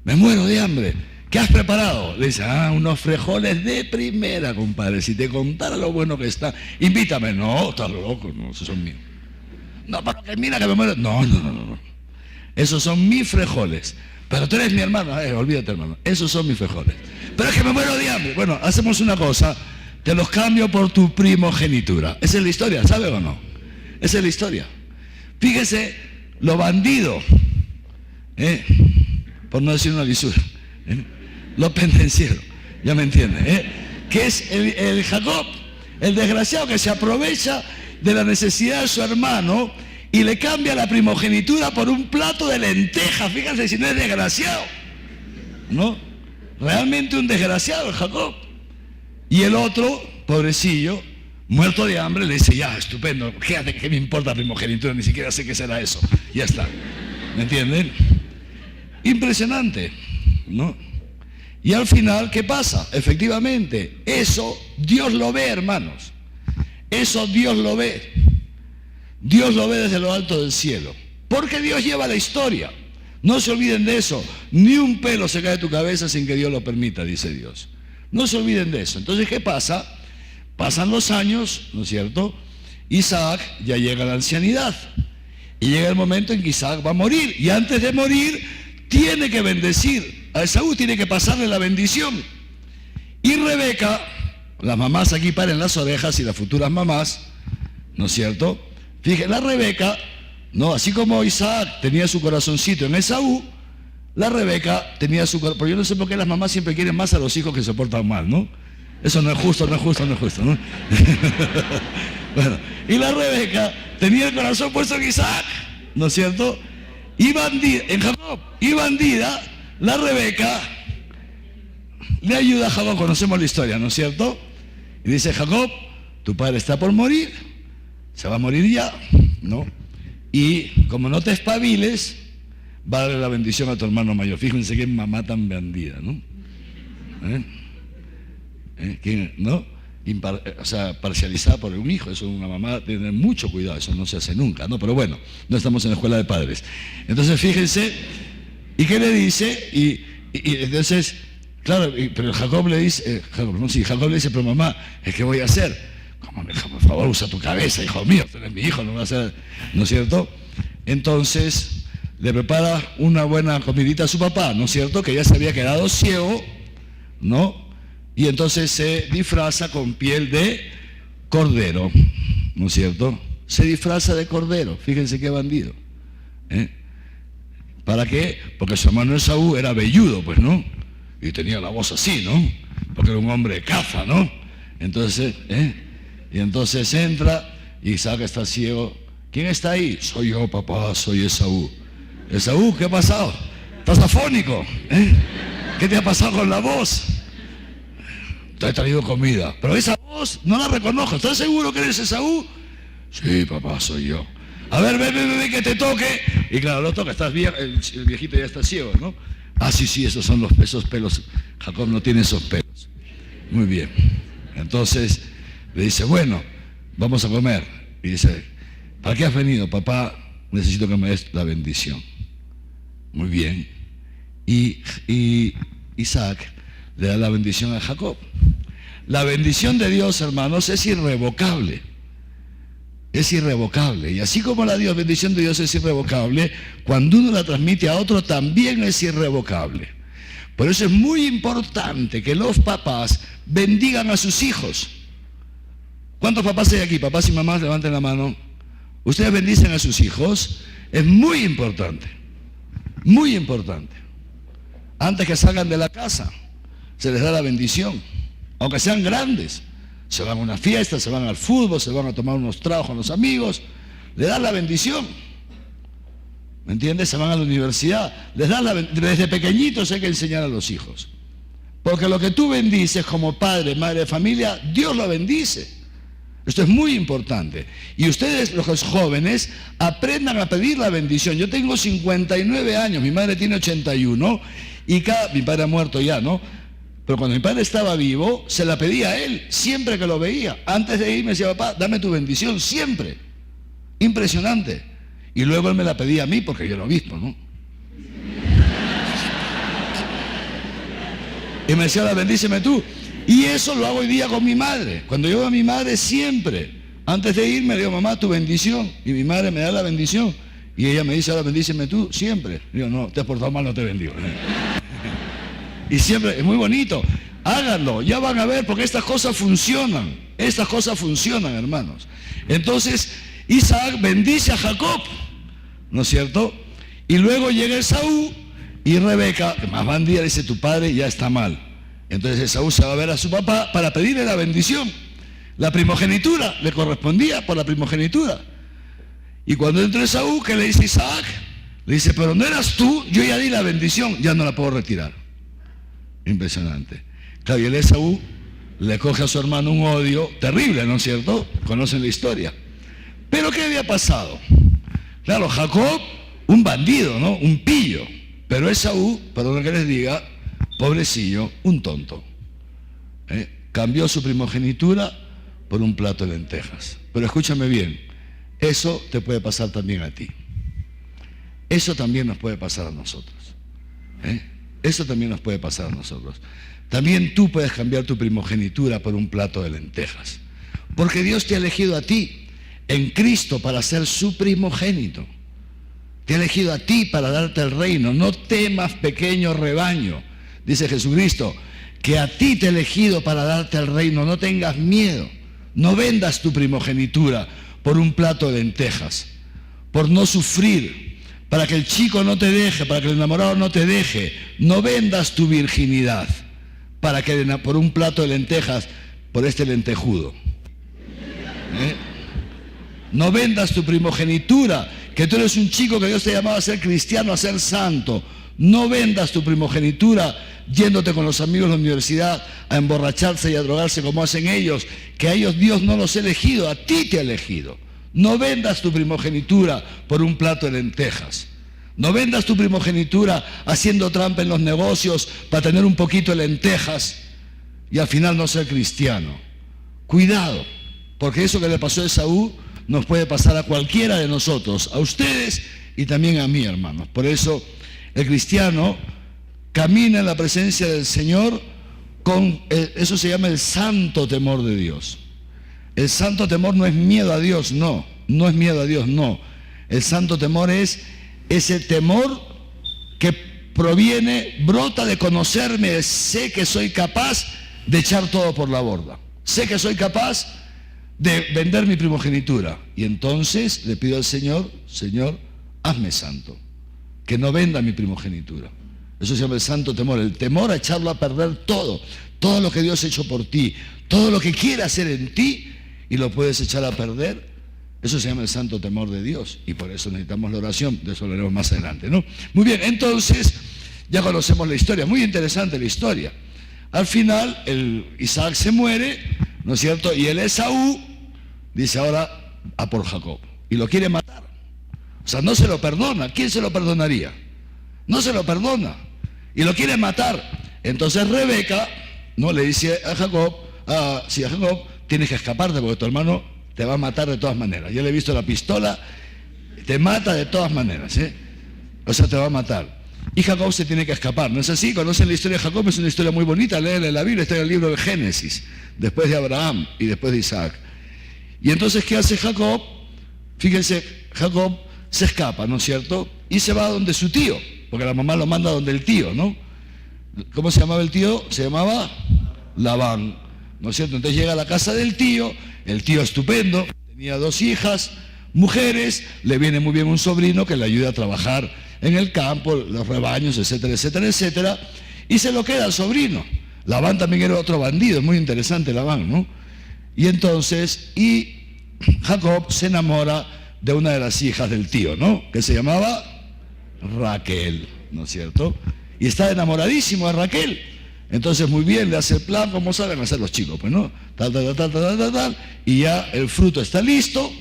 Me muero de hambre. ¿Qué has preparado? Le dice, unos frijoles de primera, compadre. Si te contara lo bueno que está, invítame. No, estás loco, no, esos son míos. No, pero que mira que me muero. No. Esos son mis frijoles. Pero tú eres mi hermano. Olvídate, hermano. Esos son mis frijoles. Pero es que me muero de hambre. Bueno, hacemos una cosa. Te los cambio por tu primogenitura. Esa es la historia, ¿sabe o no? Esa es la historia. Fíjese lo bandido, por no decir una lisura, lo pendenciero, ya me entiende, que es el Jacob, el desgraciado que se aprovecha de la necesidad de su hermano y le cambia la primogenitura por un plato de lentejas. Fíjense si no es desgraciado, ¿no? Realmente un desgraciado el Jacob. Y el otro, pobrecillo, muerto de hambre, le dice, ya, estupendo, fíjate que me importa la primogenitura, ni siquiera sé qué será eso. Ya está, ¿me entienden? Impresionante, ¿no? Y al final, ¿qué pasa? Efectivamente, eso Dios lo ve, hermanos. Eso Dios lo ve. Dios lo ve desde lo alto del cielo. Porque Dios lleva la historia. No se olviden de eso. Ni un pelo se cae de tu cabeza sin que Dios lo permita, dice Dios. No se olviden de eso. Entonces, ¿qué pasa? Pasan los años, ¿no es cierto? Isaac ya llega a la ancianidad. Y llega el momento en que Isaac va a morir. Y antes de morir, tiene que bendecir. A Esaú tiene que pasarle la bendición. Y Rebeca, las mamás aquí paren las orejas y las futuras mamás, ¿no es cierto? Fíjense, la Rebeca, ¿no? Así como Isaac tenía su corazoncito en Esaú, la Rebeca tenía su corazón. Pero yo no sé por qué las mamás siempre quieren más a los hijos que se portan mal, ¿no? Eso no es justo, ¿no? Bueno, y la Rebeca tenía el corazón puesto en Isaac, ¿no es cierto? Y bandida, en Jacob, y bandida, la Rebeca le ayuda a Jacob, conocemos la historia, ¿no es cierto? Y dice, Jacob, tu padre está por morir, se va a morir ya, ¿no? Y como no te espabiles, va a darle la bendición a tu hermano mayor. Fíjense qué mamá tan bandida, ¿no? ¿No? O sea, parcializada por un hijo. Eso una mamá tiene que tener mucho cuidado, eso no se hace nunca, ¿no? Pero bueno, no estamos en la escuela de padres. Entonces fíjense, ¿y qué le dice? Y entonces, claro, pero Jacob le dice, Jacob le dice, pero mamá, ¿qué voy a hacer? Como, por favor, usa tu cabeza, hijo mío, tú eres mi hijo, no va a ser, ¿no es cierto? Entonces le prepara una buena comidita a su papá, ¿no es cierto? Que ya se había quedado ciego, ¿no? Y entonces se disfraza con piel de cordero, ¿no es cierto? Se disfraza de cordero, fíjense qué bandido. ¿Para qué? Porque su hermano Esaú era velludo, pues, ¿no? Y tenía la voz así, ¿no? Porque era un hombre de caza, ¿no? Entonces, y entonces entra y Isaac está ciego. ¿Quién está ahí? Soy yo, papá, soy Esaú. Esaú, ¿qué ha pasado? ¿Estás afónico? ¿Qué te ha pasado con la voz? Te he traído comida. Pero esa voz no la reconozco. ¿Estás seguro que eres Esaú? Sí, papá, soy yo. A ver, ven, que te toque. Y claro, lo toca, estás bien, el viejito ya está ciego, ¿no? Sí, esos son esos pelos. Jacob no tiene esos pelos. Muy bien. Entonces le dice, bueno, vamos a comer. Y dice, ¿para qué has venido, papá? Necesito que me des la bendición. Muy bien. Y Isaac le da la bendición a Jacob. La bendición de Dios, hermanos, es irrevocable. Es irrevocable. Y así como la bendición de Dios es irrevocable, cuando uno la transmite a otro también es irrevocable. Por eso es muy importante que los papás bendigan a sus hijos. ¿Cuántos papás hay aquí? Papás y mamás, levanten la mano. Ustedes bendicen a sus hijos. Es muy importante. Muy importante. Antes que salgan de la casa, se les da la bendición. Aunque sean grandes, Se van a una fiesta, se van al fútbol, se van a tomar unos tragos con los amigos, le das la bendición. ¿Me entiendes? Se van a la universidad, les das desde pequeñitos hay que enseñar a los hijos. Porque lo que tú bendices como padre, madre de familia, Dios lo bendice. Esto es muy importante. Y ustedes, los jóvenes, aprendan a pedir la bendición. Yo tengo 59 años, mi madre tiene 81, y mi padre ha muerto ya, ¿no? Pero cuando mi padre estaba vivo, se la pedía a él, siempre que lo veía. Antes de irme decía, papá, dame tu bendición, siempre. Impresionante. Y luego él me la pedía a mí, porque yo era obispo, ¿no? Y me decía, bendíceme tú. Y eso lo hago hoy día con mi madre. Cuando yo veo a mi madre siempre, antes de irme, le digo, mamá, tu bendición. Y mi madre me da la bendición. Y ella me dice, ahora bendíceme tú, siempre. Digo, no, te has portado mal, no te bendigo. Y siempre, es muy bonito. Háganlo, ya van a ver, porque estas cosas funcionan. Estas cosas funcionan, hermanos. Entonces, Isaac bendice a Jacob, ¿no es cierto? Y luego llega Esaú y Rebeca, que más bandida, dice, tu padre ya está mal. Entonces Esaú se va a ver a su papá para pedirle la bendición. La primogenitura, le correspondía por la primogenitura. Y cuando entra Esaú, ¿qué le dice Isaac? Le dice, pero no eras tú, yo ya di la bendición, ya no la puedo retirar. Impresionante. Claro, y el Esaú le coge a su hermano un odio terrible, ¿no es cierto? Conocen la historia. Pero ¿qué había pasado? Claro, Jacob, un bandido, ¿no? Un pillo. Pero Esaú, perdón que les diga, pobrecillo, un tonto. Cambió su primogenitura por un plato de lentejas. Pero escúchame bien, eso te puede pasar también a ti. Eso también nos puede pasar a nosotros. Eso también nos puede pasar a nosotros. También tú puedes cambiar tu primogenitura por un plato de lentejas. Porque Dios te ha elegido a ti en Cristo para ser su primogénito. Te ha elegido a ti para darte el reino. No temas, pequeño rebaño. Dice Jesucristo, que a ti te he elegido para darte el reino. No tengas miedo. No vendas tu primogenitura por un plato de lentejas. Por no sufrir. Para que el chico no te deje, para que el enamorado no te deje. No vendas tu virginidad para que por un plato de lentejas, por este lentejudo. No vendas tu primogenitura, que tú eres un chico que Dios te llamaba a ser cristiano, a ser santo. No vendas tu primogenitura yéndote con los amigos de la universidad a emborracharse y a drogarse como hacen ellos, que a ellos Dios no los ha elegido, a ti te ha elegido. No vendas tu primogenitura por un plato de lentejas. No vendas tu primogenitura haciendo trampa en los negocios para tener un poquito de lentejas y al final no ser cristiano. Cuidado, porque eso que le pasó a Esaú nos puede pasar a cualquiera de nosotros, a ustedes y también a mí, hermanos. Por eso el cristiano camina en la presencia del Señor con, eso se llama el santo temor de Dios. El santo temor no es miedo a Dios, no es miedo a Dios, no. El santo temor es ese temor que brota de conocerme, sé que soy capaz de echar todo por la borda. Sé que soy capaz de vender mi primogenitura. Y entonces le pido al Señor, Señor, hazme santo, que no venda mi primogenitura. Eso se llama el santo temor, el temor a echarlo a perder todo lo que Dios ha hecho por ti, todo lo que quiere hacer en ti y lo puedes echar a perder. Eso se llama el santo temor de Dios y por eso necesitamos la oración, de eso lo haremos más adelante, ¿no? Muy bien, entonces ya conocemos la historia, muy interesante la historia. Al final Isaac se muere, ¿no es cierto? Y el Esaú dice ahora a por Jacob y lo quiere matar. O sea, no se lo perdona. ¿Quién se lo perdonaría? No se lo perdona y lo quiere matar. Entonces Rebeca, ¿no?, le dice a Jacob, a Jacob, tienes que escaparte porque tu hermano te va a matar de todas maneras. Yo le he visto la pistola, te mata de todas maneras, o sea, te va a matar. Y Jacob se tiene que escapar, ¿no es así? ¿Conocen la historia de Jacob? Es una historia muy bonita, léela en la Biblia, está en el libro de Génesis, después de Abraham y después de Isaac. Y entonces, ¿qué hace Jacob? Fíjense, Jacob se escapa, ¿no es cierto? Y se va donde su tío, porque la mamá lo manda donde el tío, ¿no? ¿Cómo se llamaba el tío? Se llamaba Labán, ¿no es cierto? Entonces llega a la casa del tío, el tío estupendo, tenía 2 hijas, mujeres, le viene muy bien un sobrino que le ayuda a trabajar en el campo, los rebaños, etcétera, etcétera, etcétera, y se lo queda al sobrino. Labán también era otro bandido, es muy interesante Labán, ¿no? Y entonces, Jacob se enamora de una de las hijas del tío, ¿no? Que se llamaba Raquel, ¿no es cierto? Y está enamoradísimo de Raquel. Entonces, muy bien, le hace el plan, como saben hacer los chicos, pues, ¿no? Tal, y ya el fruto está listo,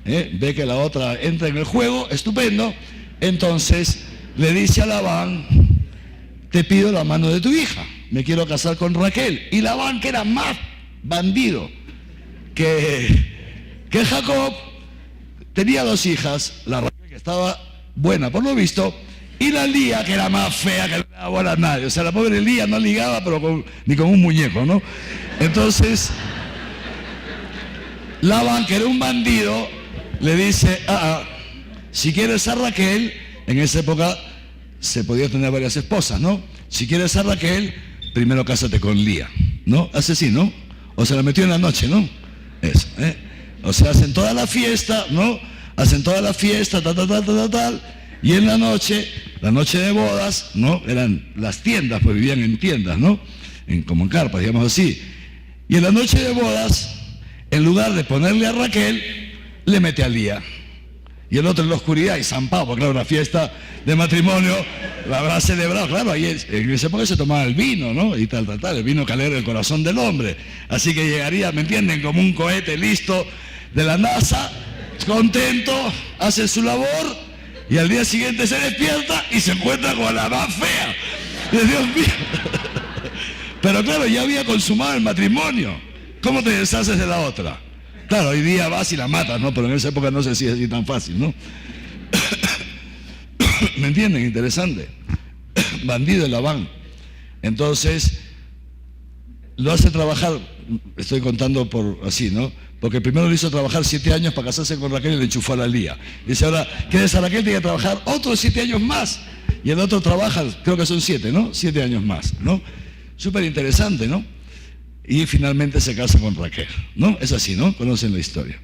ve que la otra entra en el juego, estupendo. Entonces, le dice a Labán, te pido la mano de tu hija, me quiero casar con Raquel. Y Labán, que era más bandido que Jacob, tenía 2 hijas, la Raquel, que estaba buena por lo visto, y la Lía, que era más fea, que no le daba bola a nadie. O sea, la pobre Lía no ligaba, pero ni con un muñeco, ¿no? Entonces, Labán, que era un bandido, le dice, si quieres a Raquel, en esa época se podía tener varias esposas, ¿no? Si quieres a Raquel, primero cásate con Lía, ¿no? Hace así, ¿no? O se la metió en la noche, ¿no? Eso, O sea, hacen toda la fiesta, ¿no? Hacen toda la fiesta, tal. Y en la noche de bodas, ¿no? Eran las tiendas, pues vivían en tiendas, ¿no? Como en carpas, digamos así. Y en la noche de bodas, en lugar de ponerle a Raquel, le mete a Lía. Y el otro en la oscuridad y zampado, porque claro, una fiesta de matrimonio la habrá celebrado, claro, ahí en esa época se tomaba el vino, ¿no? Y tal, el vino que alegra el corazón del hombre. Así que llegaría, ¿me entienden? Como un cohete listo de la NASA, contento, hace su labor, y al día siguiente se despierta y se encuentra con la más fea. Dios mío. Pero claro, ya había consumado el matrimonio. ¿Cómo te deshaces de la otra? Claro, hoy día vas y la matas, ¿no? Pero en esa época no sé si es así tan fácil, ¿no? ¿Me entienden? Interesante. Bandido de Labán. Entonces, lo hace trabajar, estoy contando por así, ¿no? Porque primero le hizo trabajar 7 años para casarse con Raquel y le enchufó a la Lía. Dice, ahora, ¿quieres a Raquel? Tiene que trabajar otros 7 años más. Y el otro trabaja, creo que son 7, ¿no? 7 años más, ¿no? Súper interesante, ¿no? Y finalmente se casa con Raquel, ¿no? Es así, ¿no? Conocen la historia,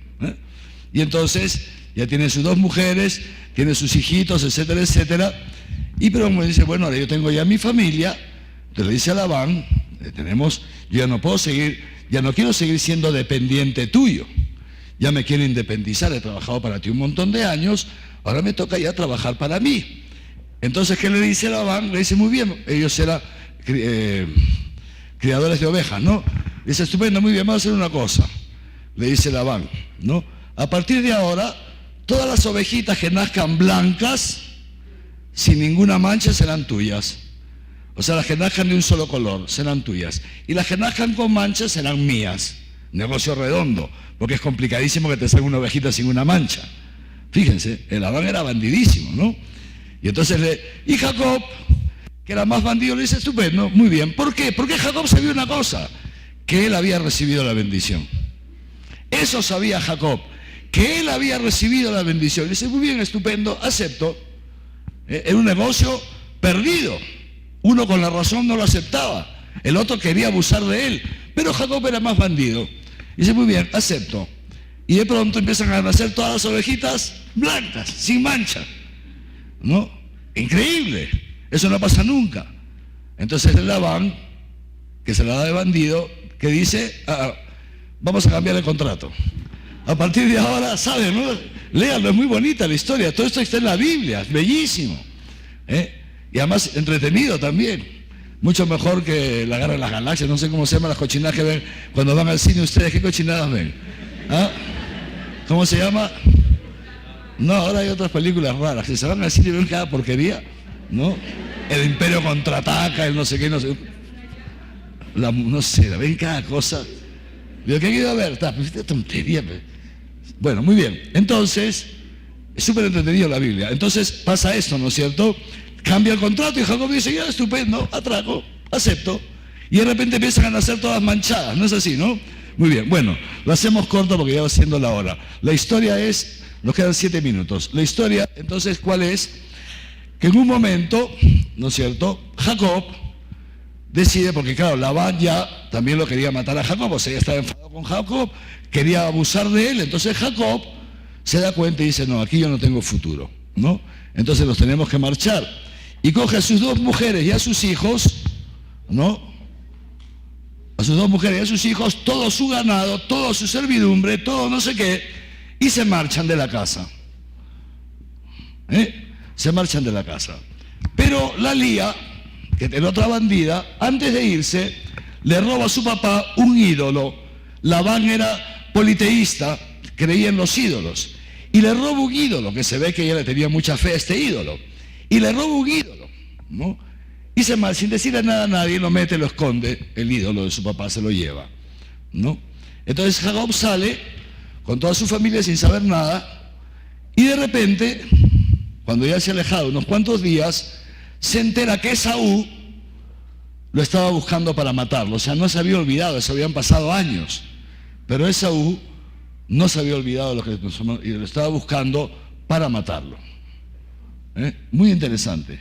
Y entonces ya tiene sus 2 mujeres, tiene sus hijitos, etcétera, etcétera. Y pero me dice, bueno, ahora yo tengo ya mi familia. Entonces le dice a Labán, yo ya no puedo seguir, ya no quiero seguir siendo dependiente tuyo. Ya me quiero independizar, he trabajado para ti un montón de años, ahora me toca ya trabajar para mí. Entonces, ¿qué le dice Labán? Le dice, muy bien, ellos eran criadores de ovejas, ¿no? Dice, estupendo, muy bien, vamos a hacer una cosa. Le dice Labán, ¿no? A partir de ahora, todas las ovejitas que nazcan blancas, sin ninguna mancha, serán tuyas. O sea, las que nazcan de un solo color serán tuyas. Y las que nazcan con manchas serán mías. Negocio redondo, porque es complicadísimo que te salga una ovejita sin una mancha. Fíjense, el Labán era bandidísimo, ¿no? Y entonces y Jacob, que era más bandido, le dice, estupendo, muy bien. ¿Por qué? Porque Jacob sabía una cosa, que él había recibido la bendición. Eso sabía Jacob, que él había recibido la bendición. Le dice, muy bien, estupendo, acepto. Era un negocio perdido. Uno con la razón no lo aceptaba, el otro quería abusar de él, pero Jacob era más bandido. Dice, muy bien, acepto. Y de pronto empiezan a nacer todas las ovejitas blancas, sin mancha, ¿no? Increíble, eso no pasa nunca. Entonces el Labán, que se la da de bandido, que dice, vamos a cambiar el contrato. A partir de ahora, ¿saben, no? Léanlo, es muy bonita la historia, todo esto está en la Biblia, es bellísimo, y además entretenido también, mucho mejor que la Guerra de las Galaxias. No sé cómo se llaman las cochinadas que ven cuando van al cine ustedes. ¿Qué cochinadas ven? ¿Cómo se llama? No, ahora hay otras películas raras, que se van al cine y ven cada porquería, ¿no? El Imperio contraataca, el no sé qué, no sé, no sé, ven cada cosa. Digo, ¿qué he ido a ver? Esta tontería. Bueno, muy bien, entonces es súper entretenido la Biblia. Entonces pasa esto, ¿no es cierto? Cambia el contrato y Jacob dice, ya, estupendo, atraco, acepto. Y de repente empiezan a nacer todas manchadas, ¿no es así, no? Muy bien, bueno, lo hacemos corto porque ya va siendo la hora. La historia es, nos quedan 7 minutos. La historia, entonces, ¿cuál es? Que en un momento, ¿no es cierto?, Jacob decide, porque claro, Labán ya también lo quería matar a Jacob, o sea, ya estaba enfadado con Jacob, quería abusar de él. Entonces Jacob se da cuenta y dice, no, aquí yo no tengo futuro, ¿no? Entonces nos tenemos que marchar. Y coge a sus 2 mujeres y a sus hijos, ¿no? a sus 2 mujeres y a sus hijos, todo su ganado, toda su servidumbre, todo no sé qué, y se marchan de la casa. Se marchan de la casa. Pero la Lía, que era otra bandida, antes de irse, le roba a su papá un ídolo. Labán era politeísta, creía en los ídolos. Y le roba un ídolo, que se ve que ella le tenía mucha fe a este ídolo. Y le roba un ídolo, ¿no? Y se marcha, sin decirle nada a nadie, lo mete, lo esconde, el ídolo de su papá se lo lleva, ¿no? Entonces Jacob sale con toda su familia sin saber nada, y de repente, cuando ya se ha alejado unos cuantos días, se entera que Esaú lo estaba buscando para matarlo. O sea, no se había olvidado, eso habían pasado años. Pero Esaú no se había olvidado de lo que y lo estaba buscando para matarlo. Muy interesante.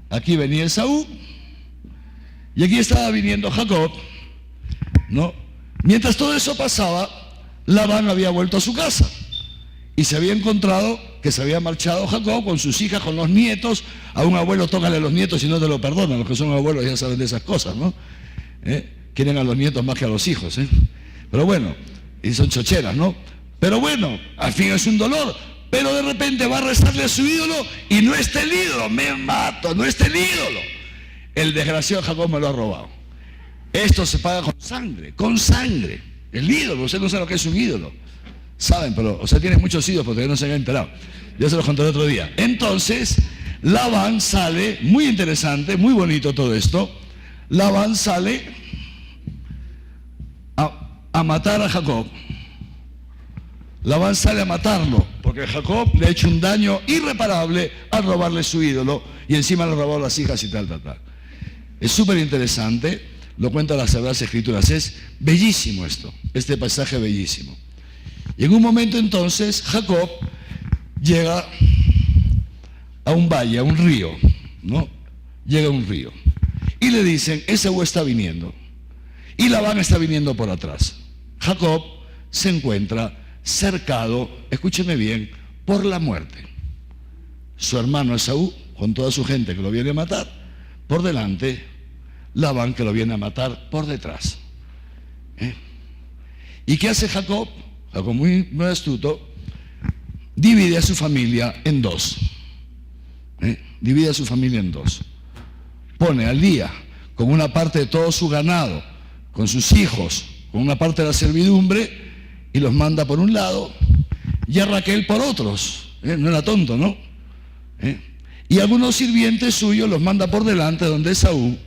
Aquí venía Esaú y aquí estaba viniendo Jacob, ¿no? Mientras todo eso pasaba, Labán había vuelto a su casa y se había encontrado que se había marchado Jacob con sus hijas, con los nietos. A un abuelo tócale a los nietos y no te lo perdonan. Los que son abuelos ya saben de esas cosas, ¿no? Quieren a los nietos más que a los hijos, Pero bueno, y son chocheras, ¿no? Pero bueno, al fin es un dolor. Pero de repente va a rezarle a su ídolo y no está el ídolo. Me mato, no está el ídolo. El desgraciado Jacob me lo ha robado. Esto se paga con sangre, con sangre. El ídolo, usted no sabe lo que es un ídolo. Saben, pero, o sea, tienen muchos ídolos porque no se han enterado. Yo se los contaré otro día. Entonces, Labán sale, muy interesante, muy bonito todo esto. Labán sale a matar a Jacob. Labán sale a matarlo, porque Jacob le ha hecho un daño irreparable al robarle su ídolo, y encima le robó las hijas y tal. Es súper interesante, lo cuentan las Sagradas Escrituras, es bellísimo esto, este pasaje bellísimo. Y en un momento entonces Jacob llega a un valle, a un río, ¿no? Llega a un río, y le dicen, Esaú está viniendo, y Labán está viniendo por atrás. Jacob se encuentra cercado, escúcheme bien, por la muerte. Su hermano Esaú, con toda su gente que lo viene a matar, por delante, Labán que lo viene a matar por detrás. ¿Y qué hace Jacob? Jacob muy astuto, divide a su familia en dos. Divide a su familia en dos. Pone al día con una parte de todo su ganado, con sus hijos, con una parte de la servidumbre, y los manda por un lado, y a Raquel por otros. No era tonto, ¿no? Y algunos sirvientes suyos los manda por delante, donde Esaú,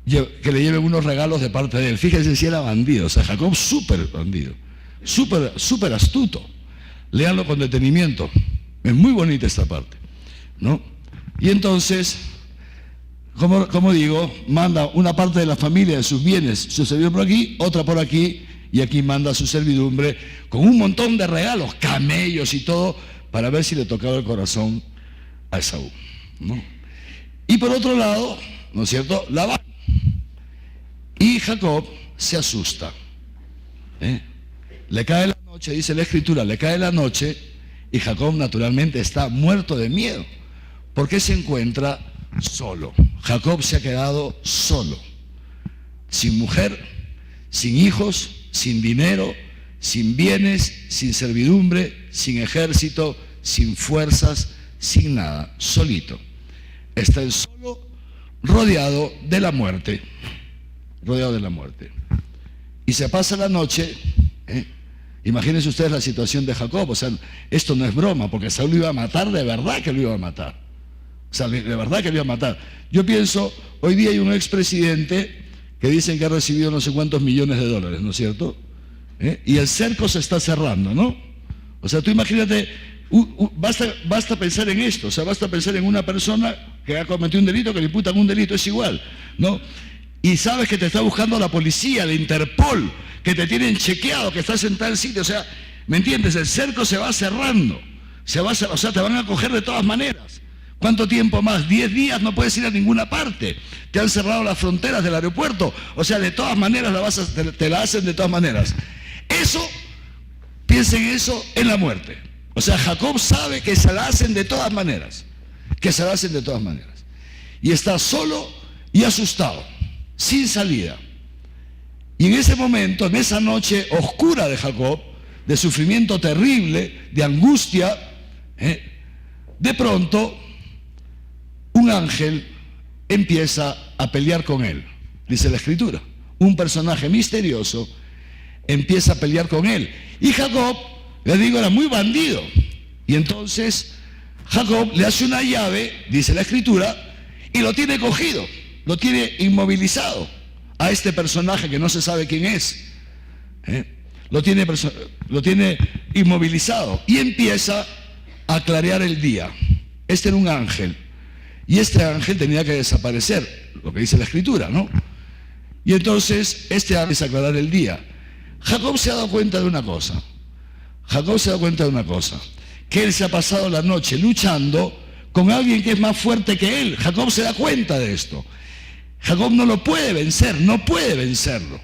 que le lleven unos regalos de parte de él. Fíjense si era bandido. O sea, Jacob súper bandido, súper astuto. Léanlo con detenimiento. Es muy bonita esta parte, ¿no? Y entonces, como digo, manda una parte de la familia, de sus bienes, su servidumbre por aquí, otra por aquí, y aquí manda su servidumbre con un montón de regalos, camellos y todo, para ver si le tocaba el corazón a Esaú, ¿no? Y por otro lado, ¿no es cierto?, Labán. Y Jacob se asusta. Le cae la noche, dice la Escritura, le cae la noche, y Jacob naturalmente está muerto de miedo, porque se encuentra solo. Jacob se ha quedado solo, sin mujer, sin hijos, sin dinero, sin bienes, sin servidumbre, sin ejército, sin fuerzas, sin nada, solito. Está él solo, rodeado de la muerte, y se pasa la noche. Imagínense ustedes la situación de Jacob. O sea, esto no es broma, porque Saúl lo iba a matar, de verdad que lo iba a matar. O sea, de verdad que lo iba a matar. Yo pienso, hoy día hay un expresidente que dicen que ha recibido no sé cuántos millones de dólares, ¿no es cierto? Y el cerco se está cerrando, ¿no? O sea, tú imagínate, basta pensar en esto. O sea, basta pensar en una persona que ha cometido un delito, que le imputan un delito, es igual, ¿no? Y sabes que te está buscando la policía, la Interpol, que te tienen chequeado, que estás en tal sitio. O sea, ¿me entiendes? El cerco se va cerrando, o sea, te van a coger de todas maneras. ¿Cuánto tiempo más? 10 días no puedes ir a ninguna parte. Te han cerrado las fronteras del aeropuerto. O sea, de todas maneras te la hacen de todas maneras. Eso, piensen eso en la muerte. O sea, Jacob sabe que se la hacen de todas maneras. Y está solo y asustado, sin salida. Y en ese momento, en esa noche oscura de Jacob, de sufrimiento terrible, de angustia, de pronto un ángel empieza a pelear con él, dice la Escritura. Un personaje misterioso empieza a pelear con él. Y Jacob, les digo, era muy bandido. Y entonces Jacob le hace una llave, dice la Escritura, y lo tiene cogido, lo tiene inmovilizado a este personaje que no se sabe quién es. Lo tiene inmovilizado y empieza a clarear el día. Este era un ángel y este ángel tenía que desaparecer, lo que dice la Escritura, ¿no? Y entonces este ángel empieza a aclarar el día. Jacob se ha dado cuenta de una cosa. Que él se ha pasado la noche luchando con alguien que es más fuerte que él. Jacob se da cuenta de esto. Jacob no lo puede vencer, no puede vencerlo.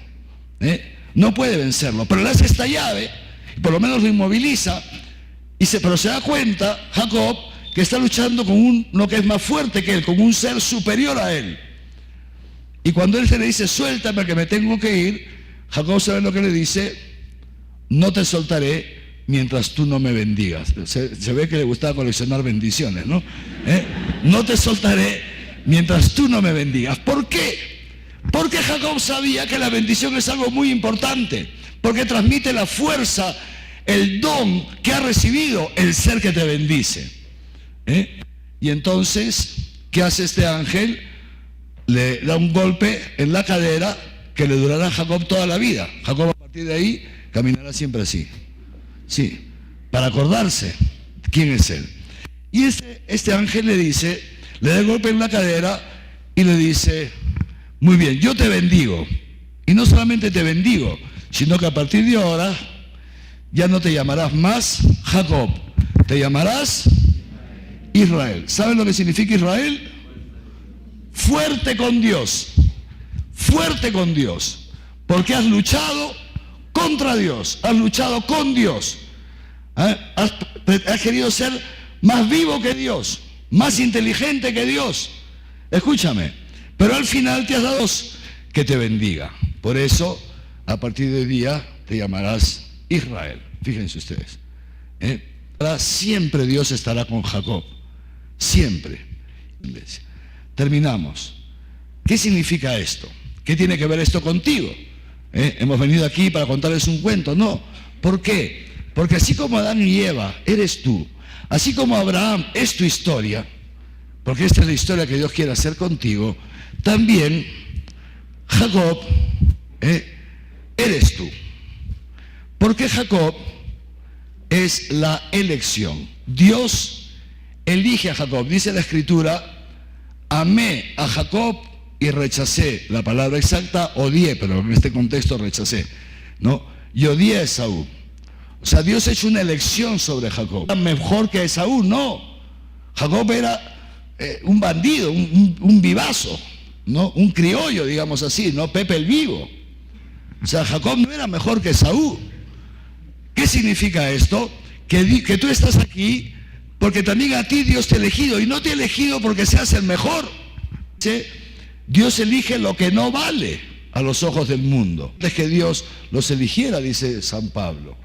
No puede vencerlo, pero le hace esta llave, por lo menos lo inmoviliza, pero se da cuenta, Jacob, que está luchando con uno que es más fuerte que él, con un ser superior a él. Y cuando él se le dice, suéltame que me tengo que ir, Jacob sabe lo que le dice, no te soltaré mientras tú no me bendigas. Se ve que le gustaba coleccionar bendiciones, ¿no? No te soltaré mientras tú no me bendigas. ¿Por qué? Porque Jacob sabía que la bendición es algo muy importante, porque transmite la fuerza, el don que ha recibido el ser que te bendice. Y entonces, ¿qué hace este ángel? Le da un golpe en la cadera que le durará a Jacob toda la vida. Jacob a partir de ahí caminará siempre así. Sí, para acordarse quién es él. Y este ángel le dice, le da el golpe en la cadera y le dice, muy bien, yo te bendigo. Y no solamente te bendigo, sino que a partir de ahora ya no te llamarás más Jacob, te llamarás Israel. ¿Saben lo que significa Israel? Fuerte con Dios, fuerte con Dios, porque has luchado contra Dios, has luchado con Dios, has querido ser más vivo que Dios, más inteligente que Dios. Escúchame, pero al final te has dado que te bendiga. Por eso, a partir de hoy día, te llamarás Israel. Fíjense ustedes. Siempre Dios estará con Jacob. Siempre. Terminamos. ¿Qué significa esto? ¿Qué tiene que ver esto contigo? Hemos venido aquí para contarles un cuento. No. ¿Por qué? Porque así como Adán y Eva eres tú, así como Abraham es tu historia, porque esta es la historia que Dios quiere hacer contigo, también Jacob eres tú. Porque Jacob es la elección. Dios elige a Jacob. Dice la Escritura, amé a Jacob y rechacé. La palabra exacta, odié, pero en este contexto rechacé, ¿no? Y odié a Esaú. O sea, Dios ha hecho una elección sobre Jacob. Mejor que Esaú, no. Jacob era un bandido, un vivazo, ¿no? Un criollo, digamos así, ¿no? Pepe el Vivo. O sea, Jacob no era mejor que Esaú. ¿Qué significa esto? Que tú estás aquí porque también a ti Dios te ha elegido, y no te ha elegido porque seas el mejor. ¿Sí? Dios elige lo que no vale a los ojos del mundo. Es que Dios los eligiera, dice San Pablo.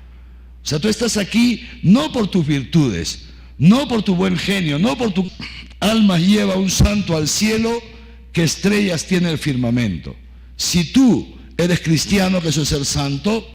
O sea, tú estás aquí no por tus virtudes, no por tu buen genio, no por tu... Almas lleva un santo al cielo, que estrellas tiene el firmamento. Si tú eres cristiano, que eso es ser santo,